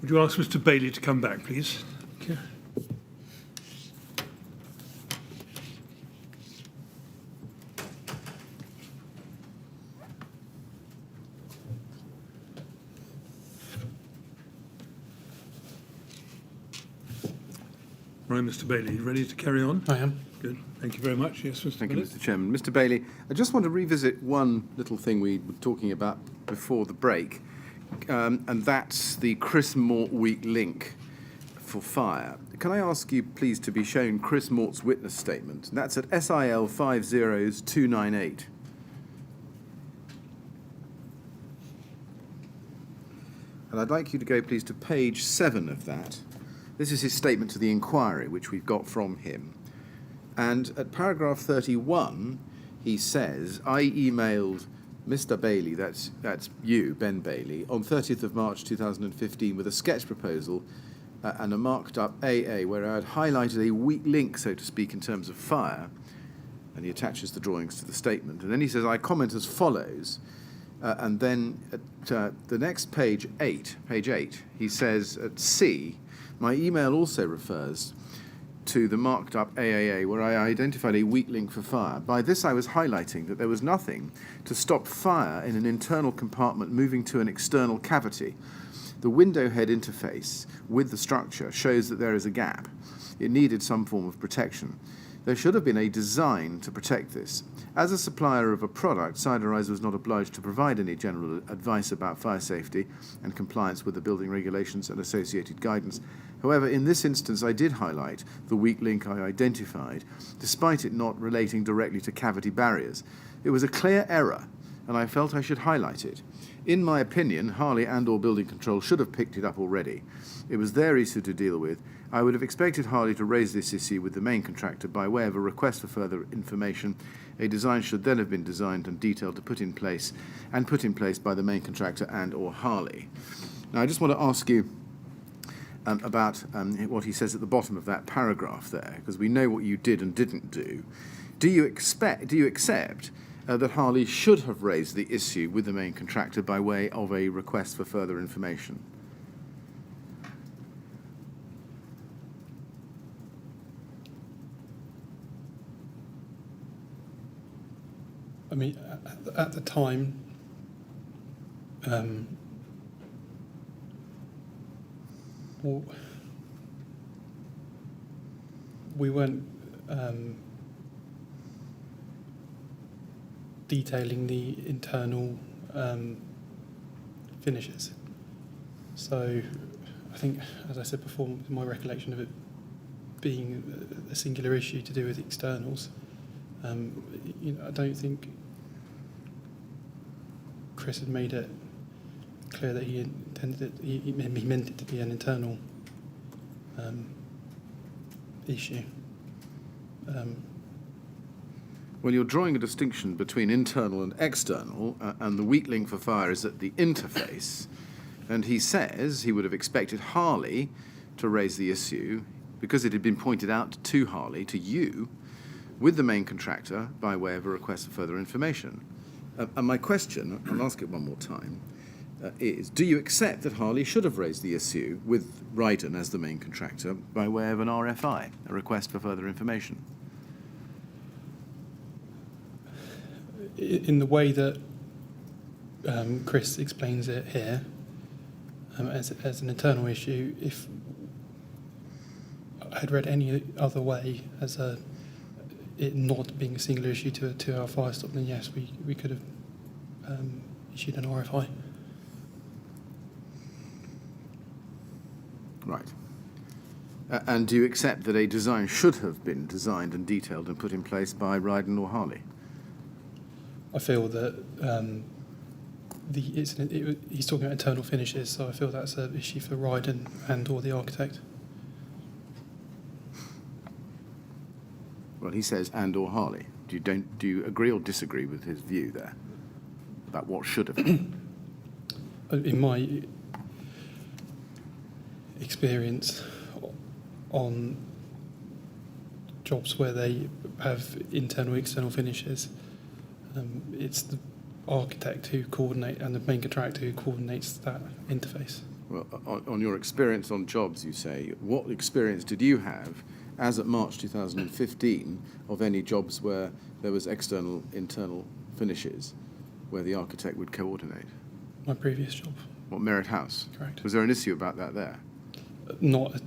Would you ask Mr. Bailey to come back, please? Okay. Right, Mr. Bailey, you ready to carry on? I am. Good. Thank you very much. Yes, Mr. Thank you, Bennett. Mr. Chairman. Mr. Bailey, I just want to revisit one little thing we were talking about before the break, and that's the Chris Mort weak link for fire. Can I ask you, please, to be shown Chris Mort's witness statement? And that's at SIL 50298. And I'd like you to go, please, to page 7 of that. This is his statement to the inquiry, which we've got from him. And at paragraph 31, he says, I emailed Mr. Bailey, that's you, Ben Bailey, on 30th of March 2015 with a sketch proposal and a marked up AA where I had highlighted a weak link, so to speak, in terms of fire. And he attaches the drawings to the statement. And then he says, I comment as follows. And then at the next page 8, he says at C, my email also refers to the marked up AAA where I identified a weak link for fire. By this I was highlighting that there was nothing to stop fire in an internal compartment moving to an external cavity. The window head interface with the structure shows that there is a gap. It needed some form of protection. There should have been a design to protect this. As a supplier of a product, Siderise was not obliged to provide any general advice about fire safety and compliance with the building regulations and associated guidance. However, in this instance, I did highlight the weak link I identified, despite it not relating directly to cavity barriers. It was a clear error, and I felt I should highlight it. In my opinion, Harley and/or Building Control should have picked it up already. It was their issue to deal with. I would have expected Harley to raise this issue with the main contractor by way of a request for further information. A design should then have been designed and detailed to put in place by the main contractor and/or Harley. Now, I just want to ask you about what he says at the bottom of that paragraph there, because we know what you did and didn't do. Do you accept that Harley should have raised the issue with the main contractor by way of a request for further information? I mean, at the time, we weren't detailing the internal finishes. So I think, as I said before, my recollection of it being a singular issue to do with externals, I don't think Chris had made it clear that he intended it. He meant it to be an internal issue. Well, you're drawing a distinction between internal and external, and the weak link for fire is at the interface. And he says he would have expected Harley to raise the issue because it had been pointed out to Harley, to you, with the main contractor by way of a request for further information. And my question, I'll ask it one more time, is, do you accept that Harley should have raised the issue with Ryden as the main contractor by way of an RFI, a request for further information? In the way that Chris explains it here, as an internal issue, if I had read any other way as it not being a single issue to a 2-hour fire stop, then yes, we could have issued an RFI. Right. And do you accept that a design should have been designed and detailed and put in place by Ryden or Harley? I feel that he's talking about internal finishes, so I feel that's an issue for Ryden and/or the architect. Well, he says and/or Harley. Do you agree or disagree with his view there about what should have been? In my experience on jobs where they have internal, external finishes, it's the architect who coordinates and the main contractor who coordinates that interface. Well, on your experience on jobs, you say, what experience did you have as at March 2015 of any jobs where there was external, internal finishes where the architect would coordinate? My previous job. What, Merit House? Correct. Was there an issue about that there? Not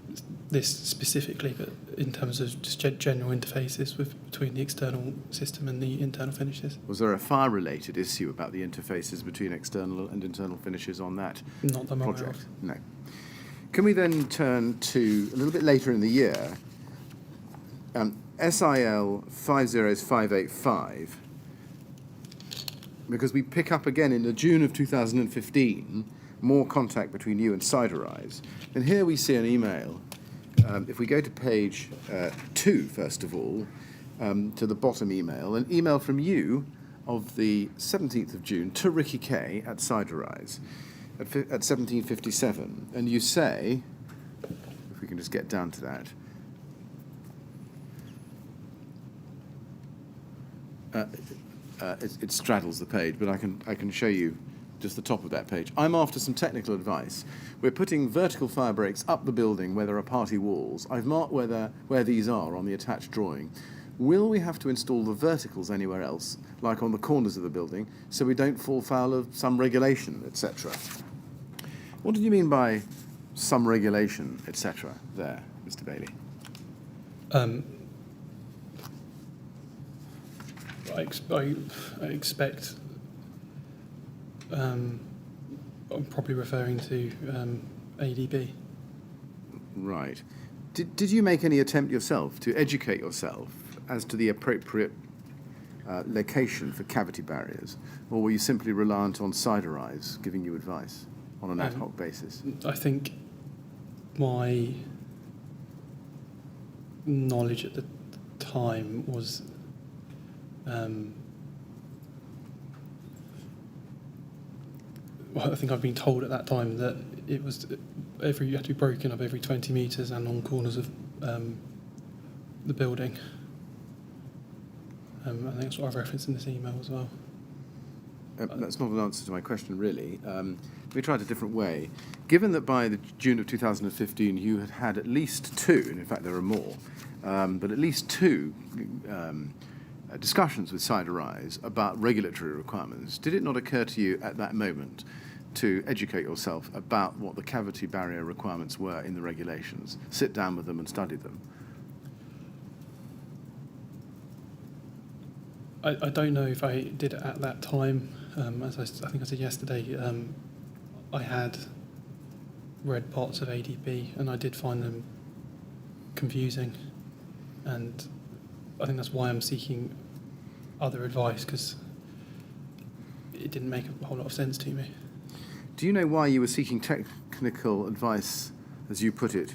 this specifically, but in terms of just general interfaces between the external system and the internal finishes. Was there a fire-related issue about the interfaces between external and internal finishes on that Not that I'm aware project? of. No. Can we then turn to a little bit later in the year, SIL 50585, because we pick up again in the June of 2015 more contact between you and Siderise. And here we see an email. If we go to page 2, first of all, to the bottom email, an email from you of the 17th of June to Ricky Kay at Siderise at 17:57. And you say, if we can just get down to that, it straddles the page, but I can show you just the top of that page. I'm after some technical advice. We're putting vertical fire breaks up the building where there are party walls. I've marked where these are on the attached drawing. Will we have to install the verticals anywhere else, like on the corners of the building, so we don't fall foul of some regulation, etc.? What did you mean by some regulation, etc. there, Mr. Bailey? I expect I'm probably referring to ADB. Right. Did you make any attempt yourself to educate yourself as to the appropriate location for cavity barriers, or were you simply reliant on Siderise giving you advice on an ad hoc basis? I think my knowledge at the time was well, I think I've been told at that time that it was you had to be broken up every 20 metres and on corners of the building. I think that's what I've referenced in this email as well. That's not an answer to my question, really. Let me try it a different way. Given that by the June of 2015 you had had at least two, and in fact there are more, but at least two discussions with Siderise about regulatory requirements, did it not occur to you at that moment to educate yourself about what the cavity barrier requirements were in the regulations, sit down with them and study them? I don't know if I did it at that time. As I think I said yesterday, I had read parts of ADB and I did find them confusing, and I think that's why I'm seeking other advice, because it didn't make a whole lot of sense to me. Do you know why you were seeking technical advice, as you put it,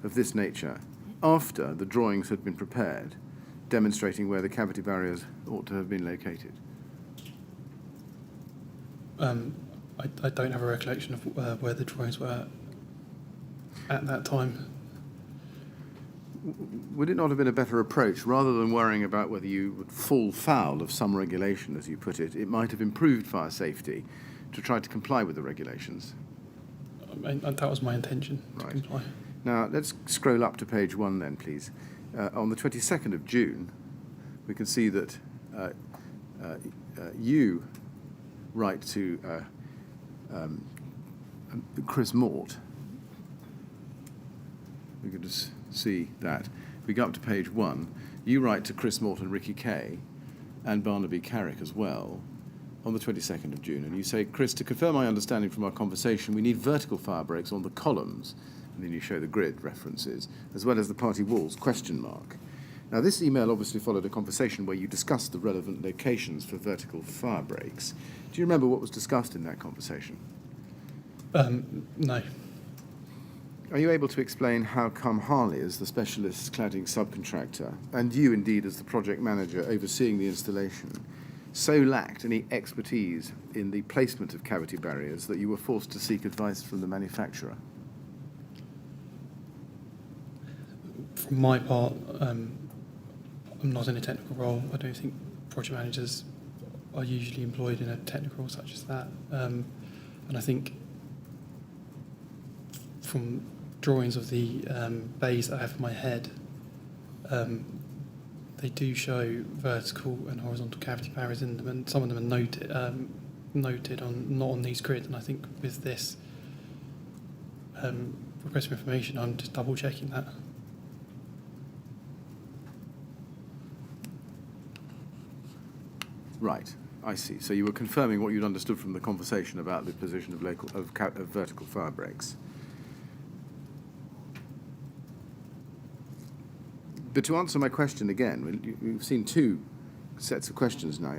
of this nature, after the drawings had been prepared, demonstrating where the cavity barriers ought to have been located? I don't have a recollection of where the drawings were at that time. Would it not have been a better approach, rather than worrying about whether you would fall foul of some regulation, as you put it, it might have improved fire safety to try to comply with the regulations? That was my intention, to Right. comply. Now, let's scroll up to page 1 then, please. On the 22nd of June, we can see that you write to Chris Mort. We can just see that. We go up to page 1. You write to Chris Mort and Ricky Kay and Barnaby Carrick as well on the 22nd of June. And you say, Chris, to confirm my understanding from our conversation, we need vertical fire breaks on the columns. And then you show the grid references, as well as the party walls, question mark. Now, this email obviously followed a conversation where you discussed the relevant locations for vertical fire breaks. Do you remember what was discussed in that conversation? No. Are you able to explain how come Harley, as the specialist cladding subcontractor, and you indeed as the project manager overseeing the installation, so lacked any expertise in the placement of cavity barriers that you were forced to seek advice from the manufacturer? From my part, I'm not in a technical role. I don't think project managers are usually employed in a technical role such as that. And I think from drawings of the bays that I have in my head, they do show vertical and horizontal cavity barriers in them, and some of them are noted on not on these grids. And I think with this request for information, I'm just double checking that. Right, I see. So you were confirming what you'd understood from the conversation about the position of vertical fire breaks. But to answer my question again, you've seen two sets of questions now,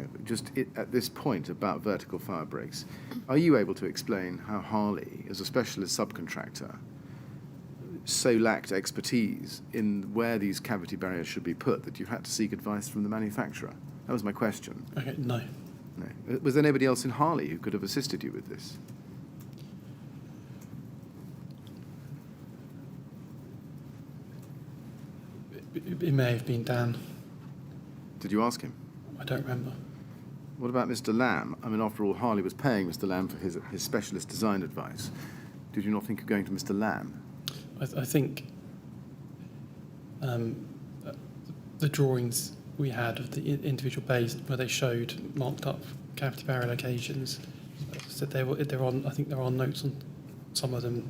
at this point about vertical fire breaks. Are you able to explain how Harley, as a specialist subcontractor, so lacked expertise in where these cavity barriers should be put that you had to seek advice from the manufacturer? That was my question. Okay, no. No. Was there anybody else in Harley who could have assisted you with this? It may have been Dan. Did you ask him? I don't remember. What about Mr. Lamb? I mean, after all, Harley was paying Mr. Lamb for his specialist design advice. Did you not think of going to Mr. Lamb? I think the drawings we had of the individual bays where they showed marked up cavity barrier locations, said they're on. I think there are notes on some of them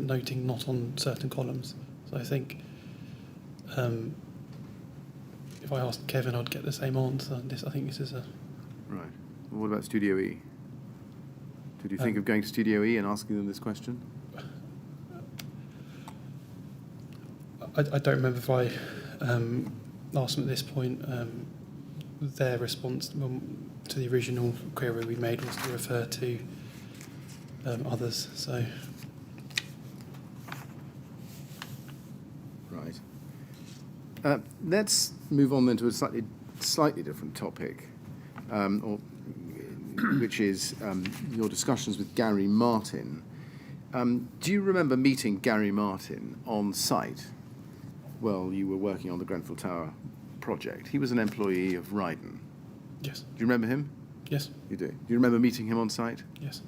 noting not on certain columns. So I think if I asked Kevin, I'd get the same answer. I think this is a Right. Well, what about Studio E? Did you think of going to Studio E and asking them this question? I don't remember if I asked them at this point. Their response to the original query we made was to refer to others. So, right. Let's move on then to a slightly different topic, which is your discussions with Gary Martin. Do you remember meeting Gary Martin on site while you were working on the Grenfell Tower project? He was an employee of Ryden. yes, Do you remember him? yes, You do. Do you remember meeting him on site? yes.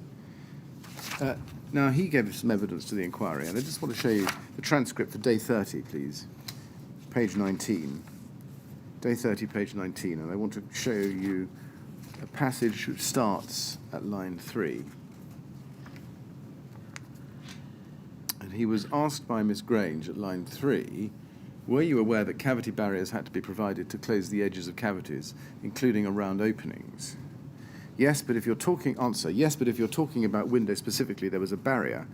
Now, he gave us some evidence to the inquiry, and I just want to show you the transcript for day 30, please. Page 19. Day 30, page 19, and I want to show you a passage which starts at line 3. And he was asked by Miss Grange at line 3, were you aware that cavity barriers had to be provided to close the edges of cavities, including around openings? Yes, but if you're talking about windows specifically, there was a barrier,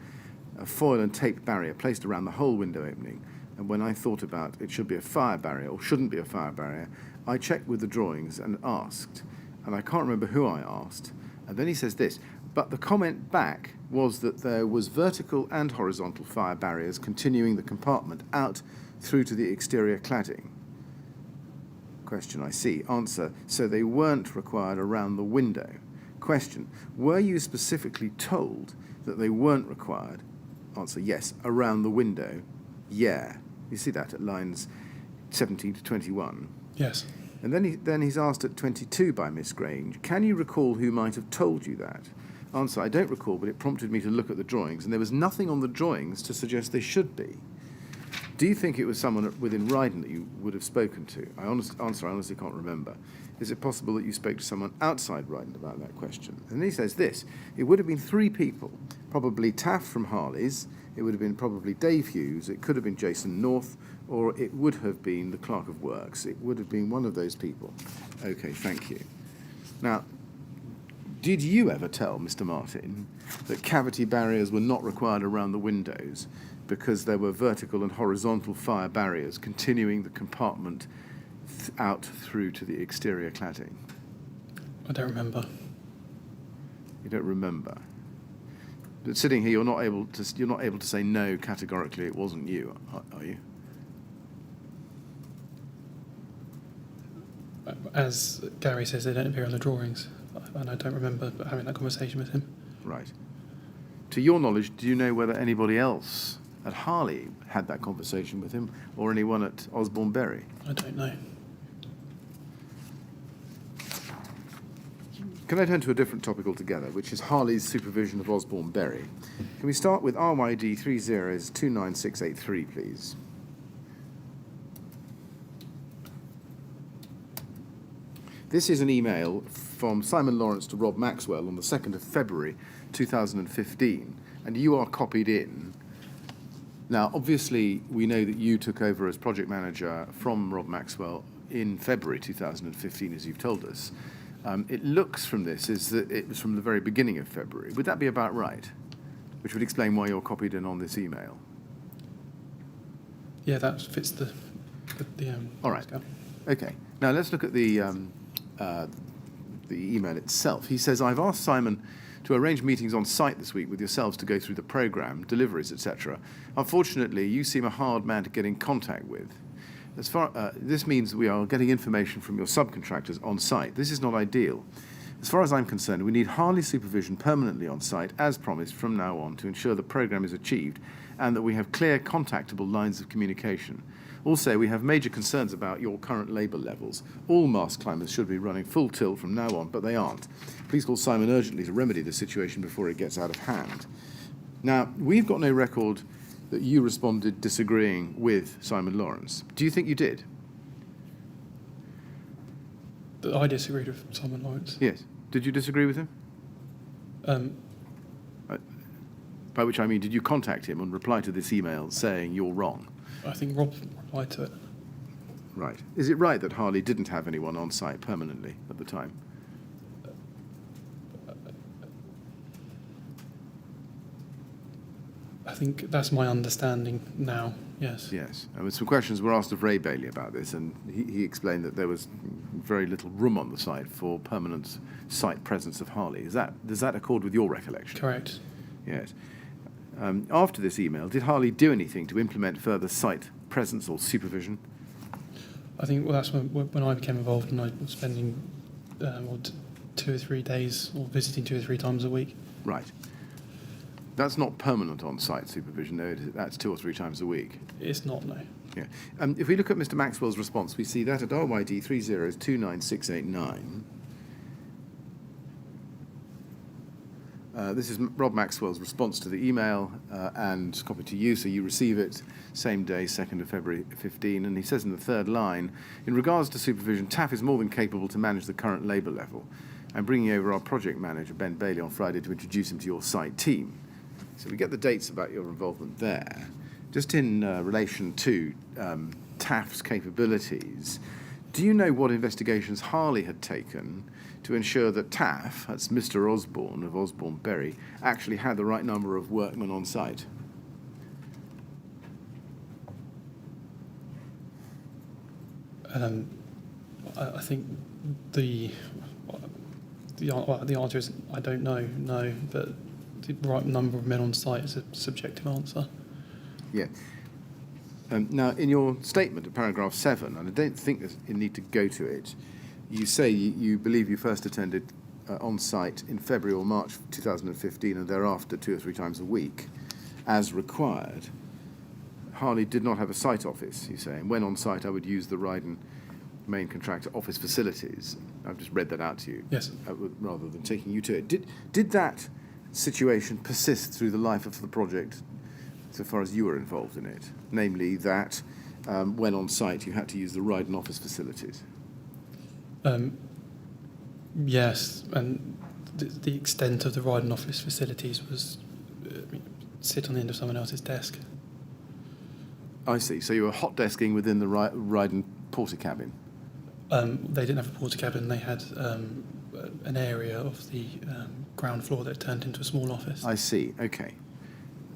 a foil and tape barrier placed around the whole window opening. And when I thought about it should be a fire barrier or shouldn't be a fire barrier, I checked with the drawings and asked, and I can't remember who I asked. And then he says this, but the comment back was that there was vertical and horizontal fire barriers continuing the compartment out through to the exterior cladding. Question, I see. Answer, so they weren't required around the window. Question, were you specifically told that they weren't required? Answer, yes, around the window. Yeah. You see that at lines 17 to 21. Yes. And then he's asked at 22 by Miss Grange, can you recall who might have told you that? Answer, I don't recall, but it prompted me to look at the drawings, and there was nothing on the drawings to suggest they should be. Do you think it was someone within Ryden that you would have spoken to? I honestly can't remember. Is it possible that you spoke to someone outside Ryden about that question? And he says this, it would have been 3 people, probably Taff from Harley's, it would have been probably Dave Hughes, it could have been Jason North, or it would have been the Clerk of Works. It would have been one of those people. Okay, thank you. Now, did you ever tell Mr. Martin that cavity barriers were not required around the windows because there were vertical and horizontal fire barriers continuing the compartment out through to the exterior cladding? I don't remember. You don't remember? But sitting here, you're not able to say no categorically. It wasn't you, are you? As Gary says, they don't appear on the drawings, and I don't remember having that conversation with him. Right. To your knowledge, do you know whether anybody else at Harley had that conversation with him, or anyone at Osborne Berry? I don't know. can I turn to a different topic altogether, which is Harley's supervision of Osborne Berry? Can we start with RYD 30296883, please? This is an email from Simon Lawrence to Rob Maxwell on the 2nd of February 2015, and you are copied in. Now, obviously, we know that you took over as project manager from Rob Maxwell in February 2015, as you've told us. It looks from this is that it was from the very beginning of February. Would that be about right? Which would explain why you're copied in on this email. Yeah, that fits the All right. scale. Okay. Now let's look at the email itself. He says, I've asked Simon to arrange meetings on site this week with yourselves to go through the programme, deliveries, etc. Unfortunately, you seem a hard man to get in contact with. This means we are getting information from your subcontractors on site. This is not ideal. As far as I'm concerned, we need Harley supervision permanently on site, as promised from now on, to ensure the programme is achieved and that we have clear, contactable lines of communication. Also, we have major concerns about your current labour levels. All mast climbers should be running full tilt from now on, but they aren't. Please call Simon urgently to remedy the situation before it gets out of hand. Now, we've got no record that you responded disagreeing with Simon Lawrence. Do you think you did? I disagreed with Simon Lawrence. Yes. Did you disagree with him? By which I mean, did you contact him and reply to this email saying you're wrong? I think Rob replied to it. Right. Is it right that Harley didn't have anyone on site permanently at the time? I think that's my understanding now, yes. Yes. Some questions were asked of Ray Bailey about this, and he explained that there was very little room on the site for permanent site presence of Harley. Does that accord with your recollection? Correct. Yes. After this email, did Harley do anything to implement further site presence or supervision? I think that's when I became involved, and I was spending 2 or 3 days or visiting 2 or 3 times a week. Right. That's not permanent on-site supervision, though. That's 2 or 3 times a week. It's not, no. Yeah. If we look at Mr. Maxwell's response, we see that at RYD 30296889. This is Rob Maxwell's response to the email and copy to you, so you receive it same day, 2nd of February 15, and he says in the third line, in regards to supervision, TAF is more than capable to manage the current labour level. I'm bringing over our project manager, Ben Bailey, on Friday to introduce him to your site team. So we get the dates about your involvement there. Just in relation to TAF's capabilities, do you know what investigations Harley had taken to ensure that TAF, that's Mr. Osborne of Osborne Berry, actually had the right number of workmen on site? I think the answer is I don't know, no, but the right number of men on site is a subjective answer. Yeah. Now, in your statement at paragraph 7, and I don't think you need to go to it, you say you believe you first attended on-site in February or March 2015 and thereafter 2 or 3 times a week, as required. Harley did not have a site office, you say, and when on-site I would use the Ryden main contractor office facilities. I've just read that out to you. Yes. Rather than taking you to it. Did that situation persist through the life of the project so far as you were involved in it? Namely that when on site you had to use the Ryden office facilities? Yes, and the extent of the Ryden office facilities was sit on the end of someone else's desk. I see. So you were hot desking within the Ryden porter cabin? They didn't have a porter cabin. They had an area of the ground floor that turned into a small office. I see. Okay.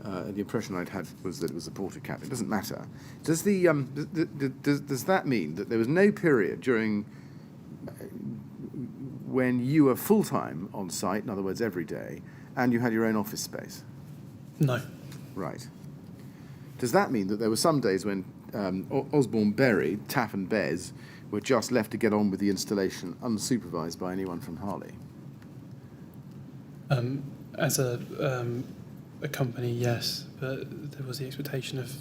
The impression I'd had was that it was a porter cabin. It doesn't matter. Does does that mean that there was no period during when you were full-time on site, in other words, every day, and you had your own office space? No. Right. Does that mean that there were some days when Osborne Berry, Taff and Bez were just left to get on with the installation unsupervised by anyone from Harley? As a company, yes, but there was the expectation of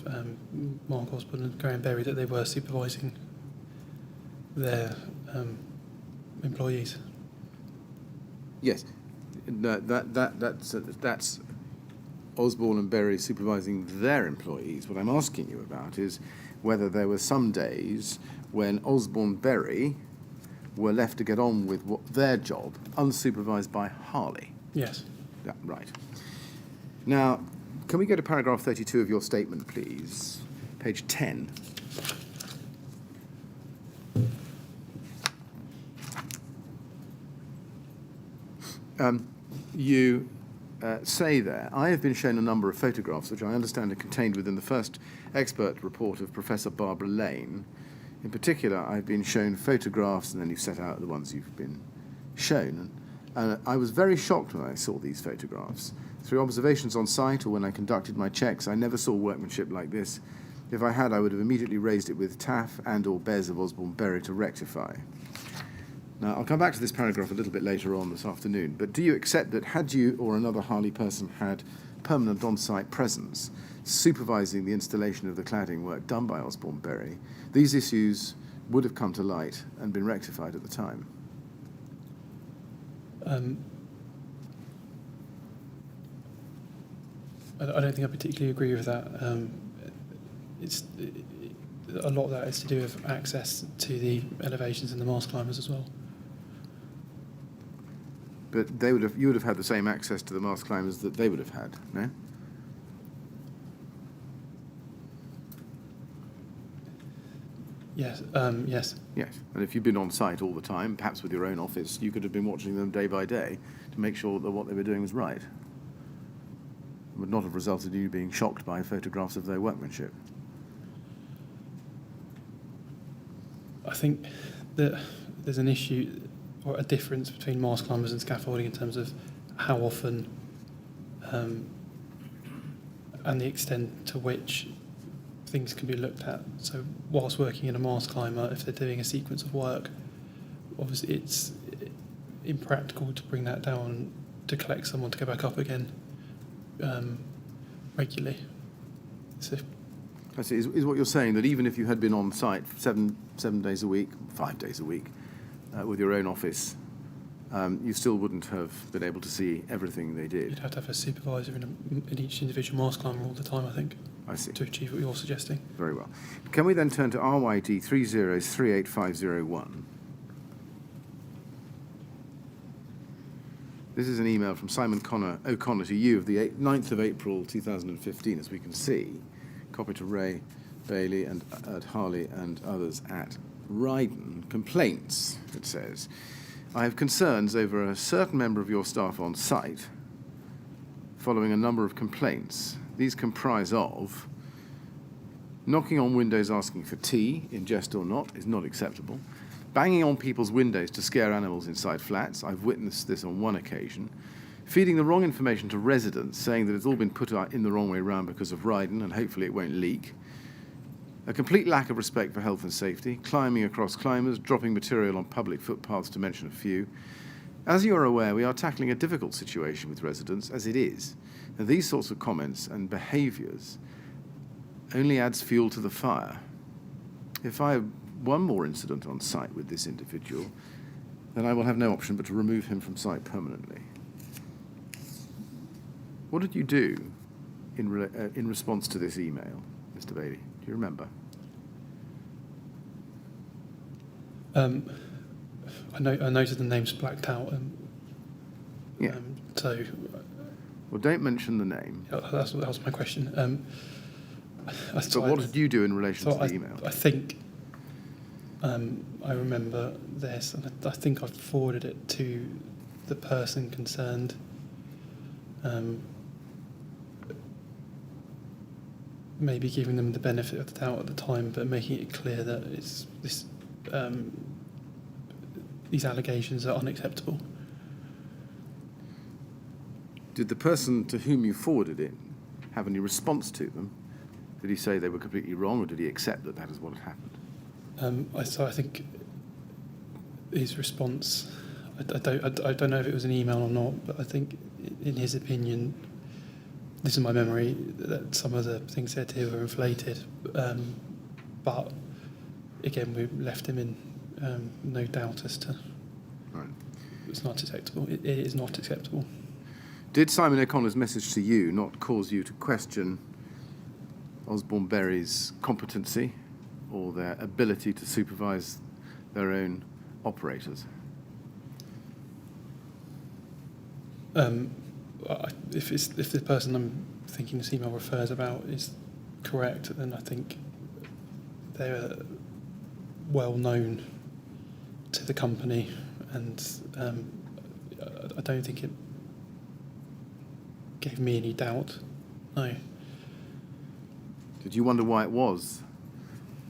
Mark Osborne and Graham Berry that they were supervising their employees. Yes, no, that's Osborne and Berry supervising their employees. What I'm asking you about is whether there were some days when Osborne Berry were left to get on with their job, unsupervised by Harley. Yes. Yeah, right. Now, can we go to paragraph 32 of your statement, please? Page 10. You say there, I have been shown a number of photographs which I understand are contained within the first expert report of Professor Barbara Lane. In particular, I've been shown photographs, and then you've set out the ones you've been shown. And I was very shocked when I saw these photographs. Through observations on site or when I conducted my checks, I never saw workmanship like this. If I had, I would have immediately raised it with Taff and or Bez of Osborne Berry to rectify. Now, I'll come back to this paragraph a little bit later on this afternoon, but do you accept that had you or another Harley person had permanent on-site presence supervising the installation of the cladding work done by Osborne Berry, these issues would have come to light and been rectified at the time? I don't think I particularly agree with that. A lot of that is to do with access to the elevations and the mast climbers as well. But you would have had the same access to the mast climbers that they would have had, no? Yes. Yes. Yes, and if you'd been on site all the time, perhaps with your own office, you could have been watching them day by day to make sure that what they were doing was right. It would not have resulted in you being shocked by photographs of their workmanship. I think that there's an issue or a difference between mast climbers and scaffolding in terms of how often and the extent to which things can be looked at. So whilst working in a mast climber, if they're doing a sequence of work, obviously it's impractical to bring that down to collect someone to go back up again regularly. So I see. Is what you're saying that even if you had been on site 7 days a week, 5 days a week, with your own office, you still wouldn't have been able to see everything they did? you'd have to have a supervisor in each individual mast climber all the time, I think, I see. to achieve what you're suggesting. Very well. Can we then turn to RYD 3038501? This is an email from Simon O'Connor to you of the 9th of April 2015, as we can see. Copy to Ray Bailey and at Harley and others at Ryden. Complaints, it says. I have concerns over a certain member of your staff on site following a number of complaints. These comprise of knocking on windows asking for tea, in jest or not, is not acceptable. Banging on people's windows to scare animals inside flats. I've witnessed this on one occasion. Feeding the wrong information to residents, saying that it's all been put out in the wrong way round because of Ryden and hopefully it won't leak. A complete lack of respect for health and safety. Climbing across climbers, dropping material on public footpaths, to mention a few. As you are aware, we are tackling a difficult situation with residents, as it is. And these sorts of comments and behaviours only adds fuel to the fire. If I have one more incident on site with this individual, then I will have no option but to remove him from site permanently. What did you do in response to this email, Mr. Bailey? Do you remember? I noted the names blacked out. Yeah. So Well, don't mention the name. that was my question. But what did you do in relation to the email? I think I remember this, and I think I forwarded it to the person concerned. Maybe giving them the benefit of the doubt at the time, but making it clear that it's this these allegations are unacceptable. Did the person to whom you forwarded it have any response to them? Did he say they were completely wrong, or did he accept that that is what had happened? I think his response, I don't know if it was an email or not, but I think in his opinion, this is my memory, that some of the things said here were inflated. But again, we left him in no doubt as to... Right. it's not acceptable. It is not acceptable. Did Simon O'Connor's message to you not cause you to question Osborne Berry's competency or their ability to supervise their own operators? If the person I'm thinking this email refers about is correct, then I think they're well known to the company, and I don't think it gave me any doubt. No. Did you wonder why it was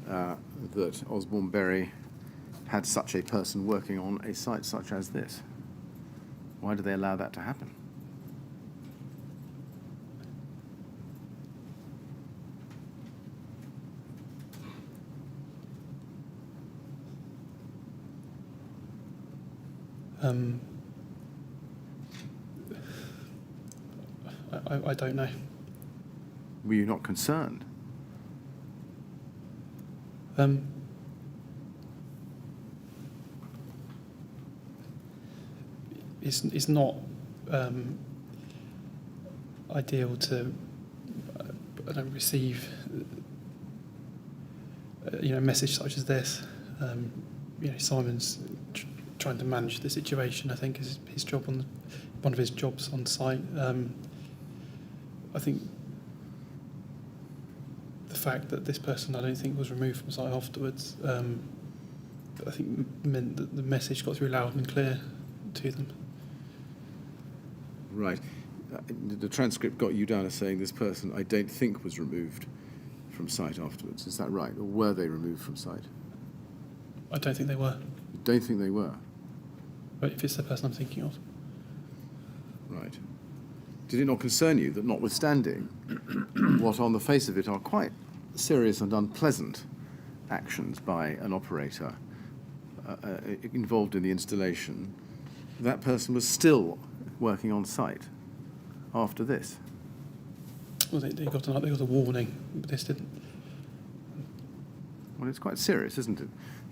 that Osborne Berry had such a person working on a site such as this? Why did they allow that to happen? I don't know. Were you not concerned? It's not ideal to receive a message such as this. Simon's trying to manage the situation. I think is his job one of his jobs on site. I think the fact that this person, I don't think, was removed from site afterwards, I think meant that the message got through loud and clear to them. Right. The transcript got you down as saying this person, I don't think, was removed from site afterwards. Is that right? Or were they removed from site? I don't think they were. You don't think they were? But if it's the person I'm thinking of. Right. Did it not concern you that, notwithstanding what on the face of it are quite serious and unpleasant actions by an operator involved in the installation, that person was still working on site after this? Well, they got a warning, but this didn't. Well, it's quite serious, isn't it?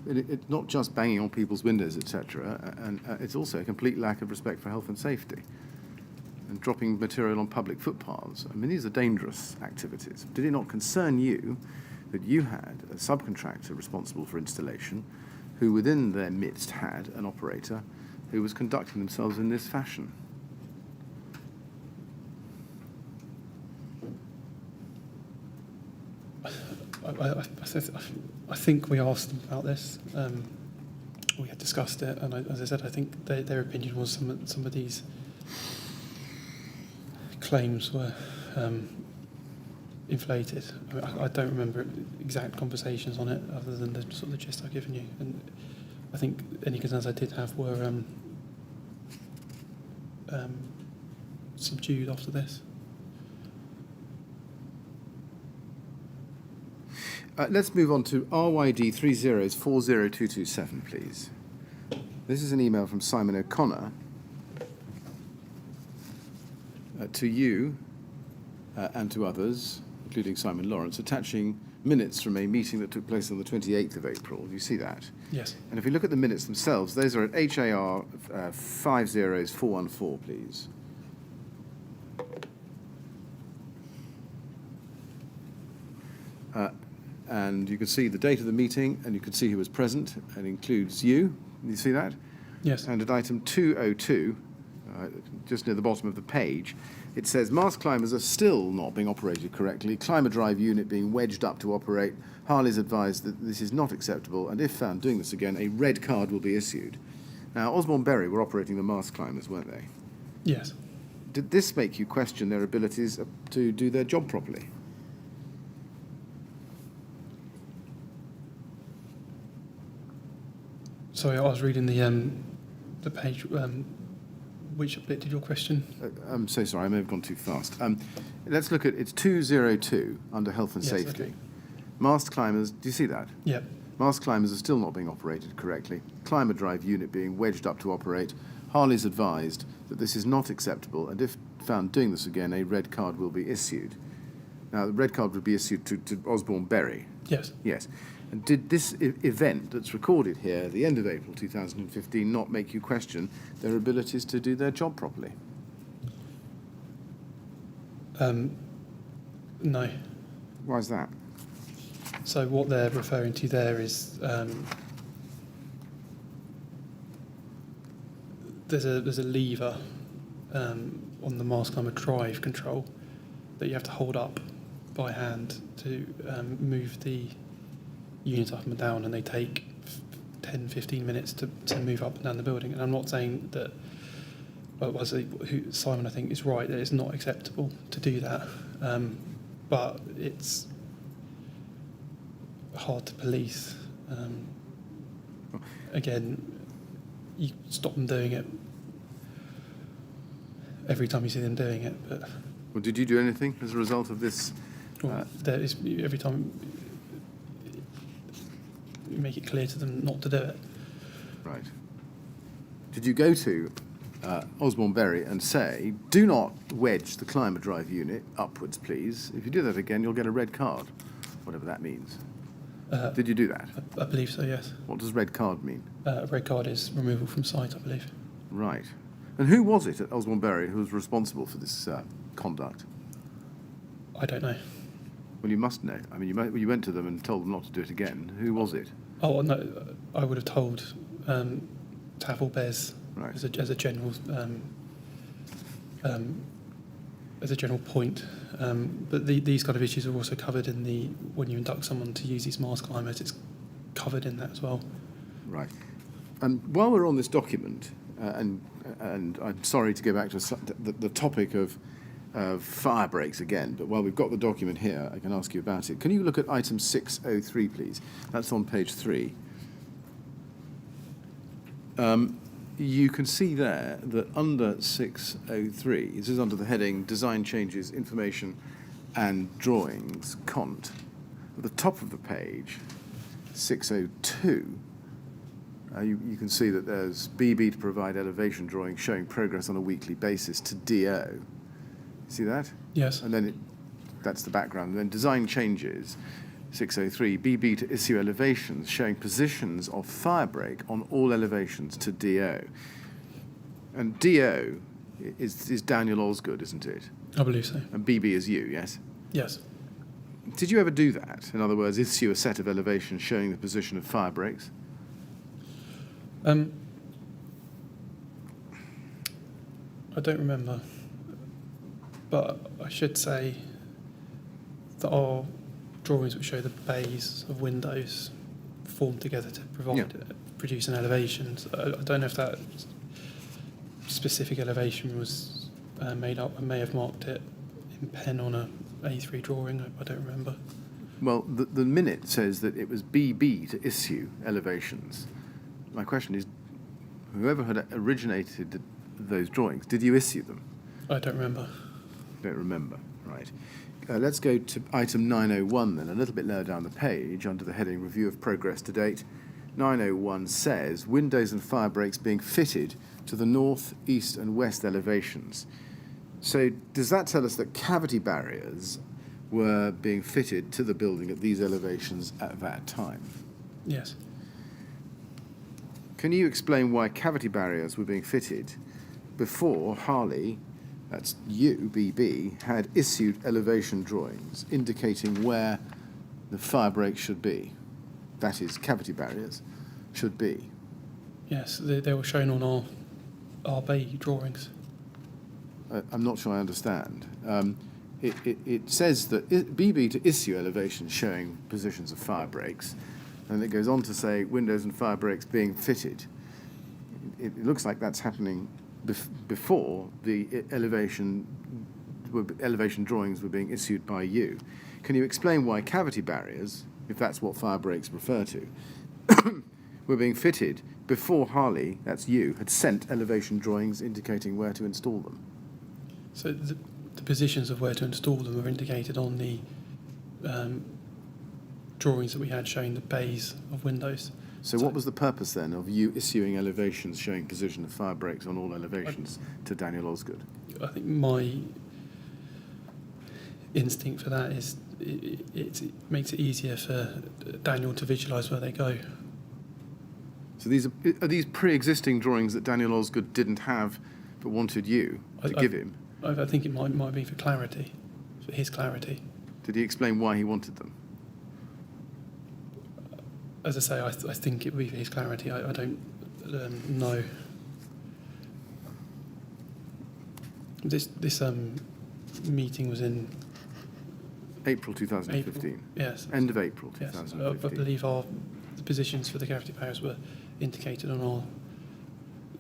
It's not just banging on people's windows, etc., and it's also a complete lack of respect for health and safety. And dropping material on public footpaths. I mean, these are dangerous activities. Did it not concern you that you had a subcontractor responsible for installation who within their midst had an operator who was conducting themselves in this fashion? I think we asked them about this. We had discussed it, and as I said, I think their opinion was some of these claims were inflated. I don't remember exact conversations on it other than the sort of the gist I've given you. And I think any concerns I did have were subdued after this. Let's move on to RYD 30402227, please. This is an email from Simon O'Connor to you and to others, including Simon Lawrence, attaching minutes from a meeting that took place on the 28th of April. Do you see that? Yes. And if we look at the minutes themselves, those are at HAR 50414, please. And you can see the date of the meeting, and you can see who was present, and includes you. You see that? Yes. And at item 202, just near the bottom of the page, it says mast climbers are still not being operated correctly, climber drive unit being wedged up to operate. Harley's advised that this is not acceptable, and if found doing this again, a red card will be issued. Now, Osborne Berry were operating the mast climbers, weren't they? Yes. Did this make you question their abilities to do their job properly? Sorry, I was reading the page. Which bit did your question? I'm so sorry, I may have gone too fast. Let's look at, it's 202 under health and Yes, safety. okay. Mast climbers, do you see that? Yep. Mast climbers are still not being operated correctly. Climber drive unit being wedged up to operate. Harley's advised that this is not acceptable, and if found doing this again, a red card will be issued. Now, the red card would be issued to Osborne Berry. Yes. Yes. And did this event that's recorded here at the end of April 2015 not make you question their abilities to do their job properly? No. Why is that? So what they're referring to there is there's a lever on the mast climber drive control that you have to hold up by hand to move the unit up and down, and they take 10-15 minutes to move up and down the building. And I'm not saying that, Simon I think is right, that it's not acceptable to do that, but it's hard to police. Again, you stop them doing it every time you see them doing it. But Well, did you do anything as a result of this? there is, every time you make it clear to them not to do it. Right. Did you go to Osborne Berry and say, do not wedge the climber drive unit upwards, please? If you do that again, you'll get a red card, whatever that means. Did you do that? I believe so, yes. What does red card mean? A red card is removal from site, I believe. Right. And who was it at Osborne Berry who was responsible for this conduct? I don't know. Well, you must know. I mean, you went to them and told them not to do it again. Who was it? Oh no, I would have told Tavel Bez Right. as a general point. But these kind of issues are also covered in the when you induct someone to use these mast climbers. It's covered in that as well. Right. And while we're on this document, and I'm sorry to go back to the topic of fire breaks again, but while we've got the document here, I can ask you about it. Can you look at item 603, please? That's on page 3. You can see there that under 603, this is under the heading Design Changes, Information and Drawings, Cont. At the top of the page, 602, you can see that there's BB to provide elevation drawings showing progress on a weekly basis to DO. See that? Yes. And then that's the background. And then design changes, 603, BB to issue elevations showing positions of fire break on all elevations to DO. And DO is Daniel Osgood, isn't it? I believe so. And BB is you, yes? Yes. Did you ever do that? In other words, issue a set of elevations showing the position of fire breaks? I don't remember, but I should say that our drawings which show the bays of windows form together to produce an elevation. So I don't know if that specific elevation was made up. I may have marked it in pen on a A3 drawing. I don't remember. Well, the minute says that it was BB to issue elevations. My question is, whoever had originated those drawings, did you issue them? I don't remember. Don't remember, right. Let's go to item 901 then, a little bit lower down the page, under the heading Review of Progress to Date. 901 says, windows and fire breaks being fitted to the north, east and west elevations. So does that tell us that cavity barriers were being fitted to the building at these elevations at that time? Yes. Can you explain why cavity barriers were being fitted before Harley, that's you, BB, had issued elevation drawings indicating where the fire break should be? That is, cavity barriers should be. Yes, they were shown on our bay drawings. I'm not sure I understand. It says that BB to issue elevations showing positions of fire breaks, and it goes on to say windows and fire breaks being fitted. It looks like that's happening before the elevation drawings were being issued by you. Can you explain why cavity barriers, if that's what fire breaks refer to, were being fitted before Harley, that's you, had sent elevation drawings indicating where to install them? So the positions of where to install them are indicated on the drawings that we had showing the bays of windows. So what was the purpose then of you issuing elevations showing position of fire breaks on all elevations to Daniel Osgood? I think instinct for that is it makes it easier for Daniel to visualise where they go. So are these pre-existing drawings that Daniel Osgood didn't have but wanted you to give him? I think it might be for clarity, for his clarity. Did he explain why he wanted them? As I say, I think it would be for his clarity. I don't know. This meeting was in April 2015. April, yes. End of April Yes, 2015. I believe the positions for the cavity barriers were indicated on our.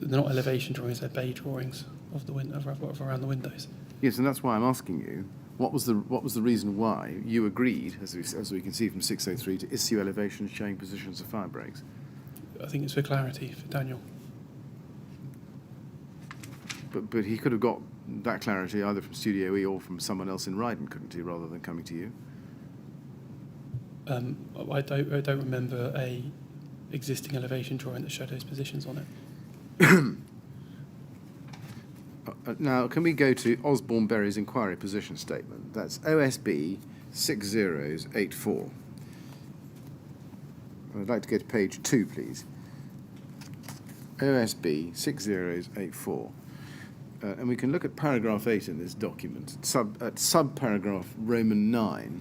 They're not elevation drawings; they're bay drawings of the of around the windows. Yes, and that's why I'm asking you. What was the reason why you agreed, as we can see from 603, to issue elevations showing positions of fire breaks? I think it's for clarity for Daniel. But he could have got that clarity either from Studio E or from someone else in Ryden, couldn't he, rather than coming to you? I don't remember a existing elevation drawing that showed those positions on it. Now, can we go to Osborne Berry's inquiry position statement? That's OSB 6084. I'd like to go to page 2, please. OSB 6084. And we can look at paragraph 8 in this document, at subparagraph Roman 9.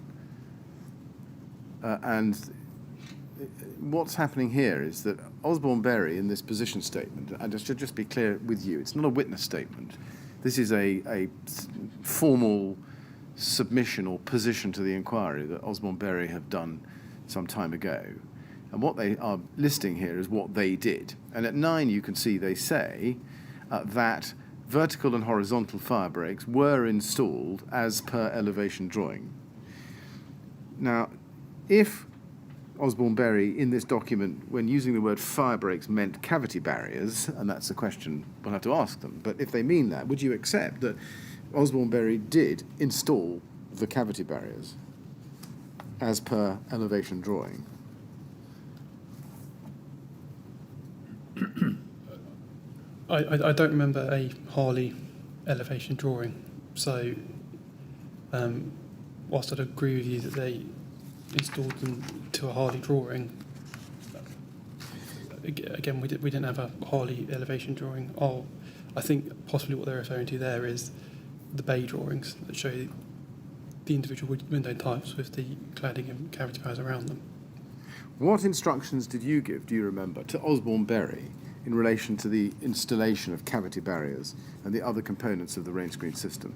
And what's happening here is that Osborne Berry, in this position statement, and I should just be clear with you, it's not a witness statement. This is a formal submission or position to the inquiry that Osborne Berry have done some time ago. And what they are listing here is what they did. And at 9 you can see they say that vertical and horizontal fire breaks were installed as per elevation drawing. Now, if Osborne Berry in this document, when using the word fire breaks, meant cavity barriers, and that's a question we'll have to ask them, but if they mean that, would you accept that Osborne Berry did install the cavity barriers as per elevation drawing? I don't remember a Harley elevation drawing, so whilst I'd agree with you that they installed them to a Harley drawing, again we didn't have a Harley elevation drawing. I think possibly what they're referring to there is the bay drawings that show the individual window types with the cladding and cavity barriers around them. What instructions did you give, do you remember, to Osborne Berry in relation to the installation of cavity barriers and the other components of the rain screen system?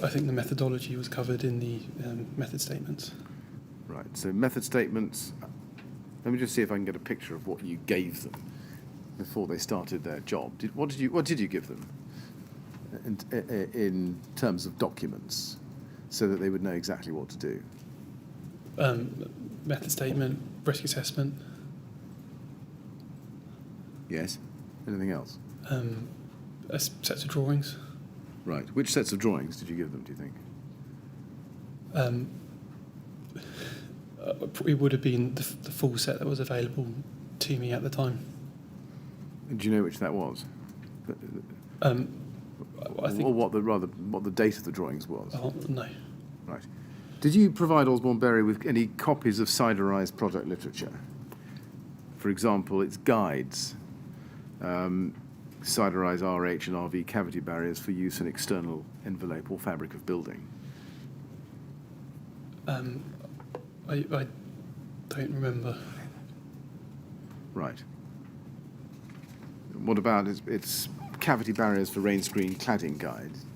I think the methodology was covered in the method statements. Right, so method statements. Let me just see if I can get a picture of what you gave them before they started their job. What did you give them in terms of documents so that they would know exactly what to do? Method statement, risk assessment. Yes. Anything else? Sets of drawings. Right. Which sets of drawings did you give them, do you think? It would have been the full set that was available to me at the time. Do you know which that was? I think. Or what the date of the drawings was? No. Right. Did you provide Osborne Berry with any copies of Siderized product literature? For example, its guides, Siderized RH and RV cavity barriers for use in external envelope or fabric of building? I don't remember. Right. What about its cavity barriers for rain screen cladding guides?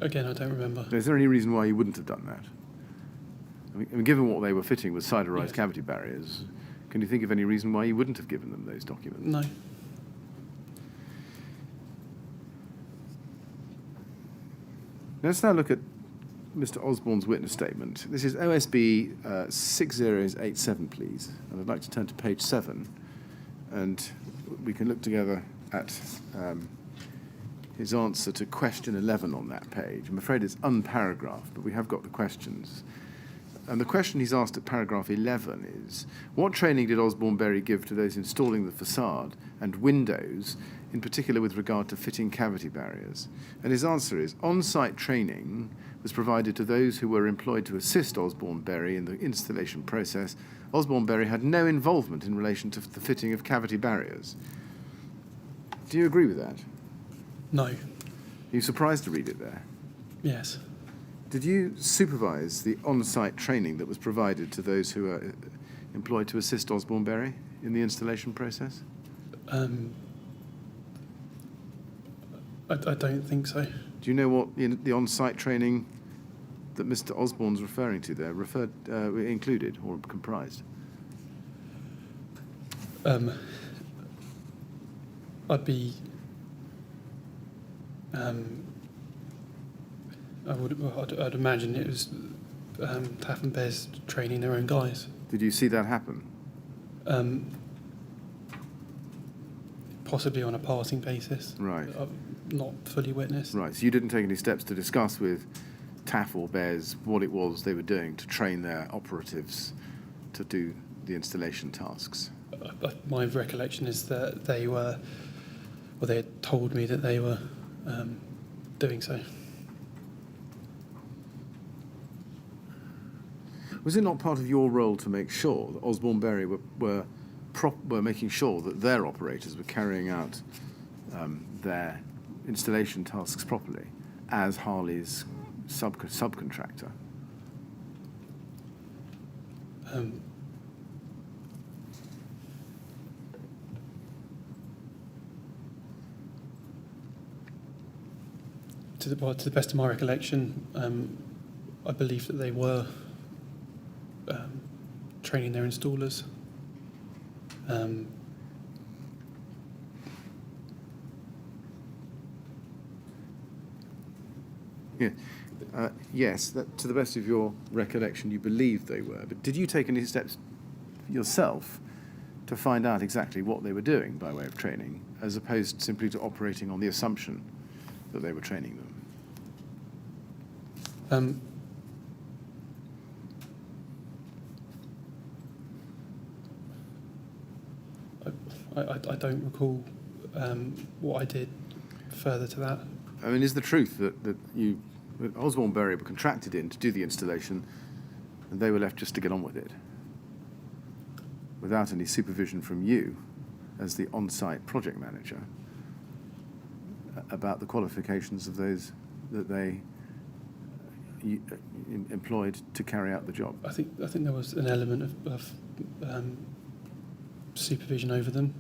Again, I don't remember. Is there any reason why you wouldn't have done that? I mean, given what they were fitting with Siderized Yes. cavity barriers, can you think of any reason why you wouldn't have given them those documents? No. Let's now look at Mr. Osborne's witness statement. This is OSB 6087, please. And I'd like to turn to page 7, and we can look together at his answer to question 11 on that page. I'm afraid it's unparagraphed, but we have got the questions. And the question he's asked at paragraph 11 is, what training did Osborne Berry give to those installing the facade and windows in particular with regard to fitting cavity barriers? And his answer is, on-site training was provided to those who were employed to assist Osborne Berry in the installation process. Osborne Berry had no involvement in relation to the fitting of cavity barriers. Do you agree with that? No. Are you surprised to read it there? Yes. Did you supervise the on-site training that was provided to those who were employed to assist Osborne Berry in the installation process? I don't think so. Do you know what the on-site training that Mr. Osborne's referring to there included or comprised? I'd imagine it was Taff and Bez training their own guys. Did you see that happen? Possibly on a passing basis. Right. Not fully witnessed. Right, so you didn't take any steps to discuss with Taff or Bez what it was they were doing to train their operatives to do the installation tasks? My recollection is that they had told me that they were doing so. Was it not part of your role to make sure that Osborne Berry were making sure that their operators were carrying out their installation tasks properly as Harley's subcontractor? To the best of my recollection, I believe that they were training their installers. Yeah. Yes, to the best of your recollection, you believe they were. But did you take any steps yourself to find out exactly what they were doing by way of training, as opposed simply to operating on the assumption that they were training them? I don't recall what I did further to that. I mean, is the truth that Osborne Berry were contracted in to do the installation and they were left just to get on with it without any supervision from you as the on-site project manager about the qualifications of those that they employed to carry out the job? I think there was an element of supervision over them.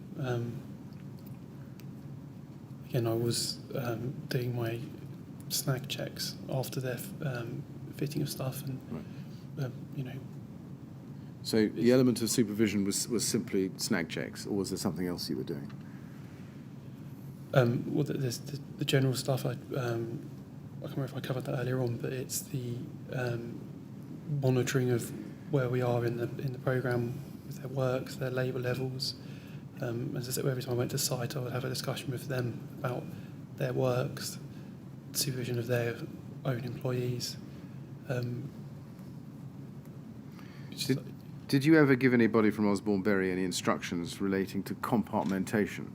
Again, I was doing my snag checks after their fitting of stuff, and right. So the element of supervision was simply snag checks, or was there something else you were doing? Well, there's the general stuff. I can't remember if I covered that earlier on, but it's the monitoring of where we are in the programme with their works, their labour levels. As I said, every time I went to site, I would have a discussion with them about their works, supervision of their own employees. Did you ever give anybody from Osborne Berry any instructions relating to compartmentation?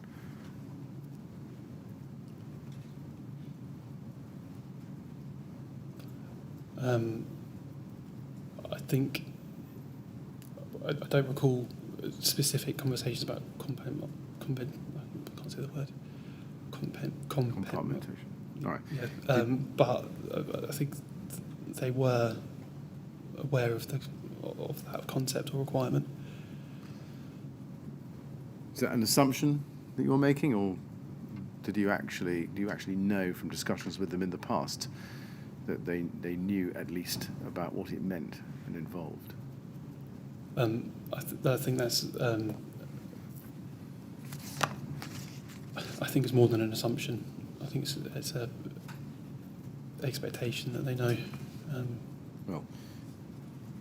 I think I don't recall specific conversations about I can't say the word. Compartmentation. All right. Yeah, but I think they were aware of that concept or requirement. Is that an assumption that you're making, or do you actually know from discussions with them in the past that they knew at least about what it meant and involved? I think that's. I think it's more than an assumption. I think it's a expectation that they know. Well,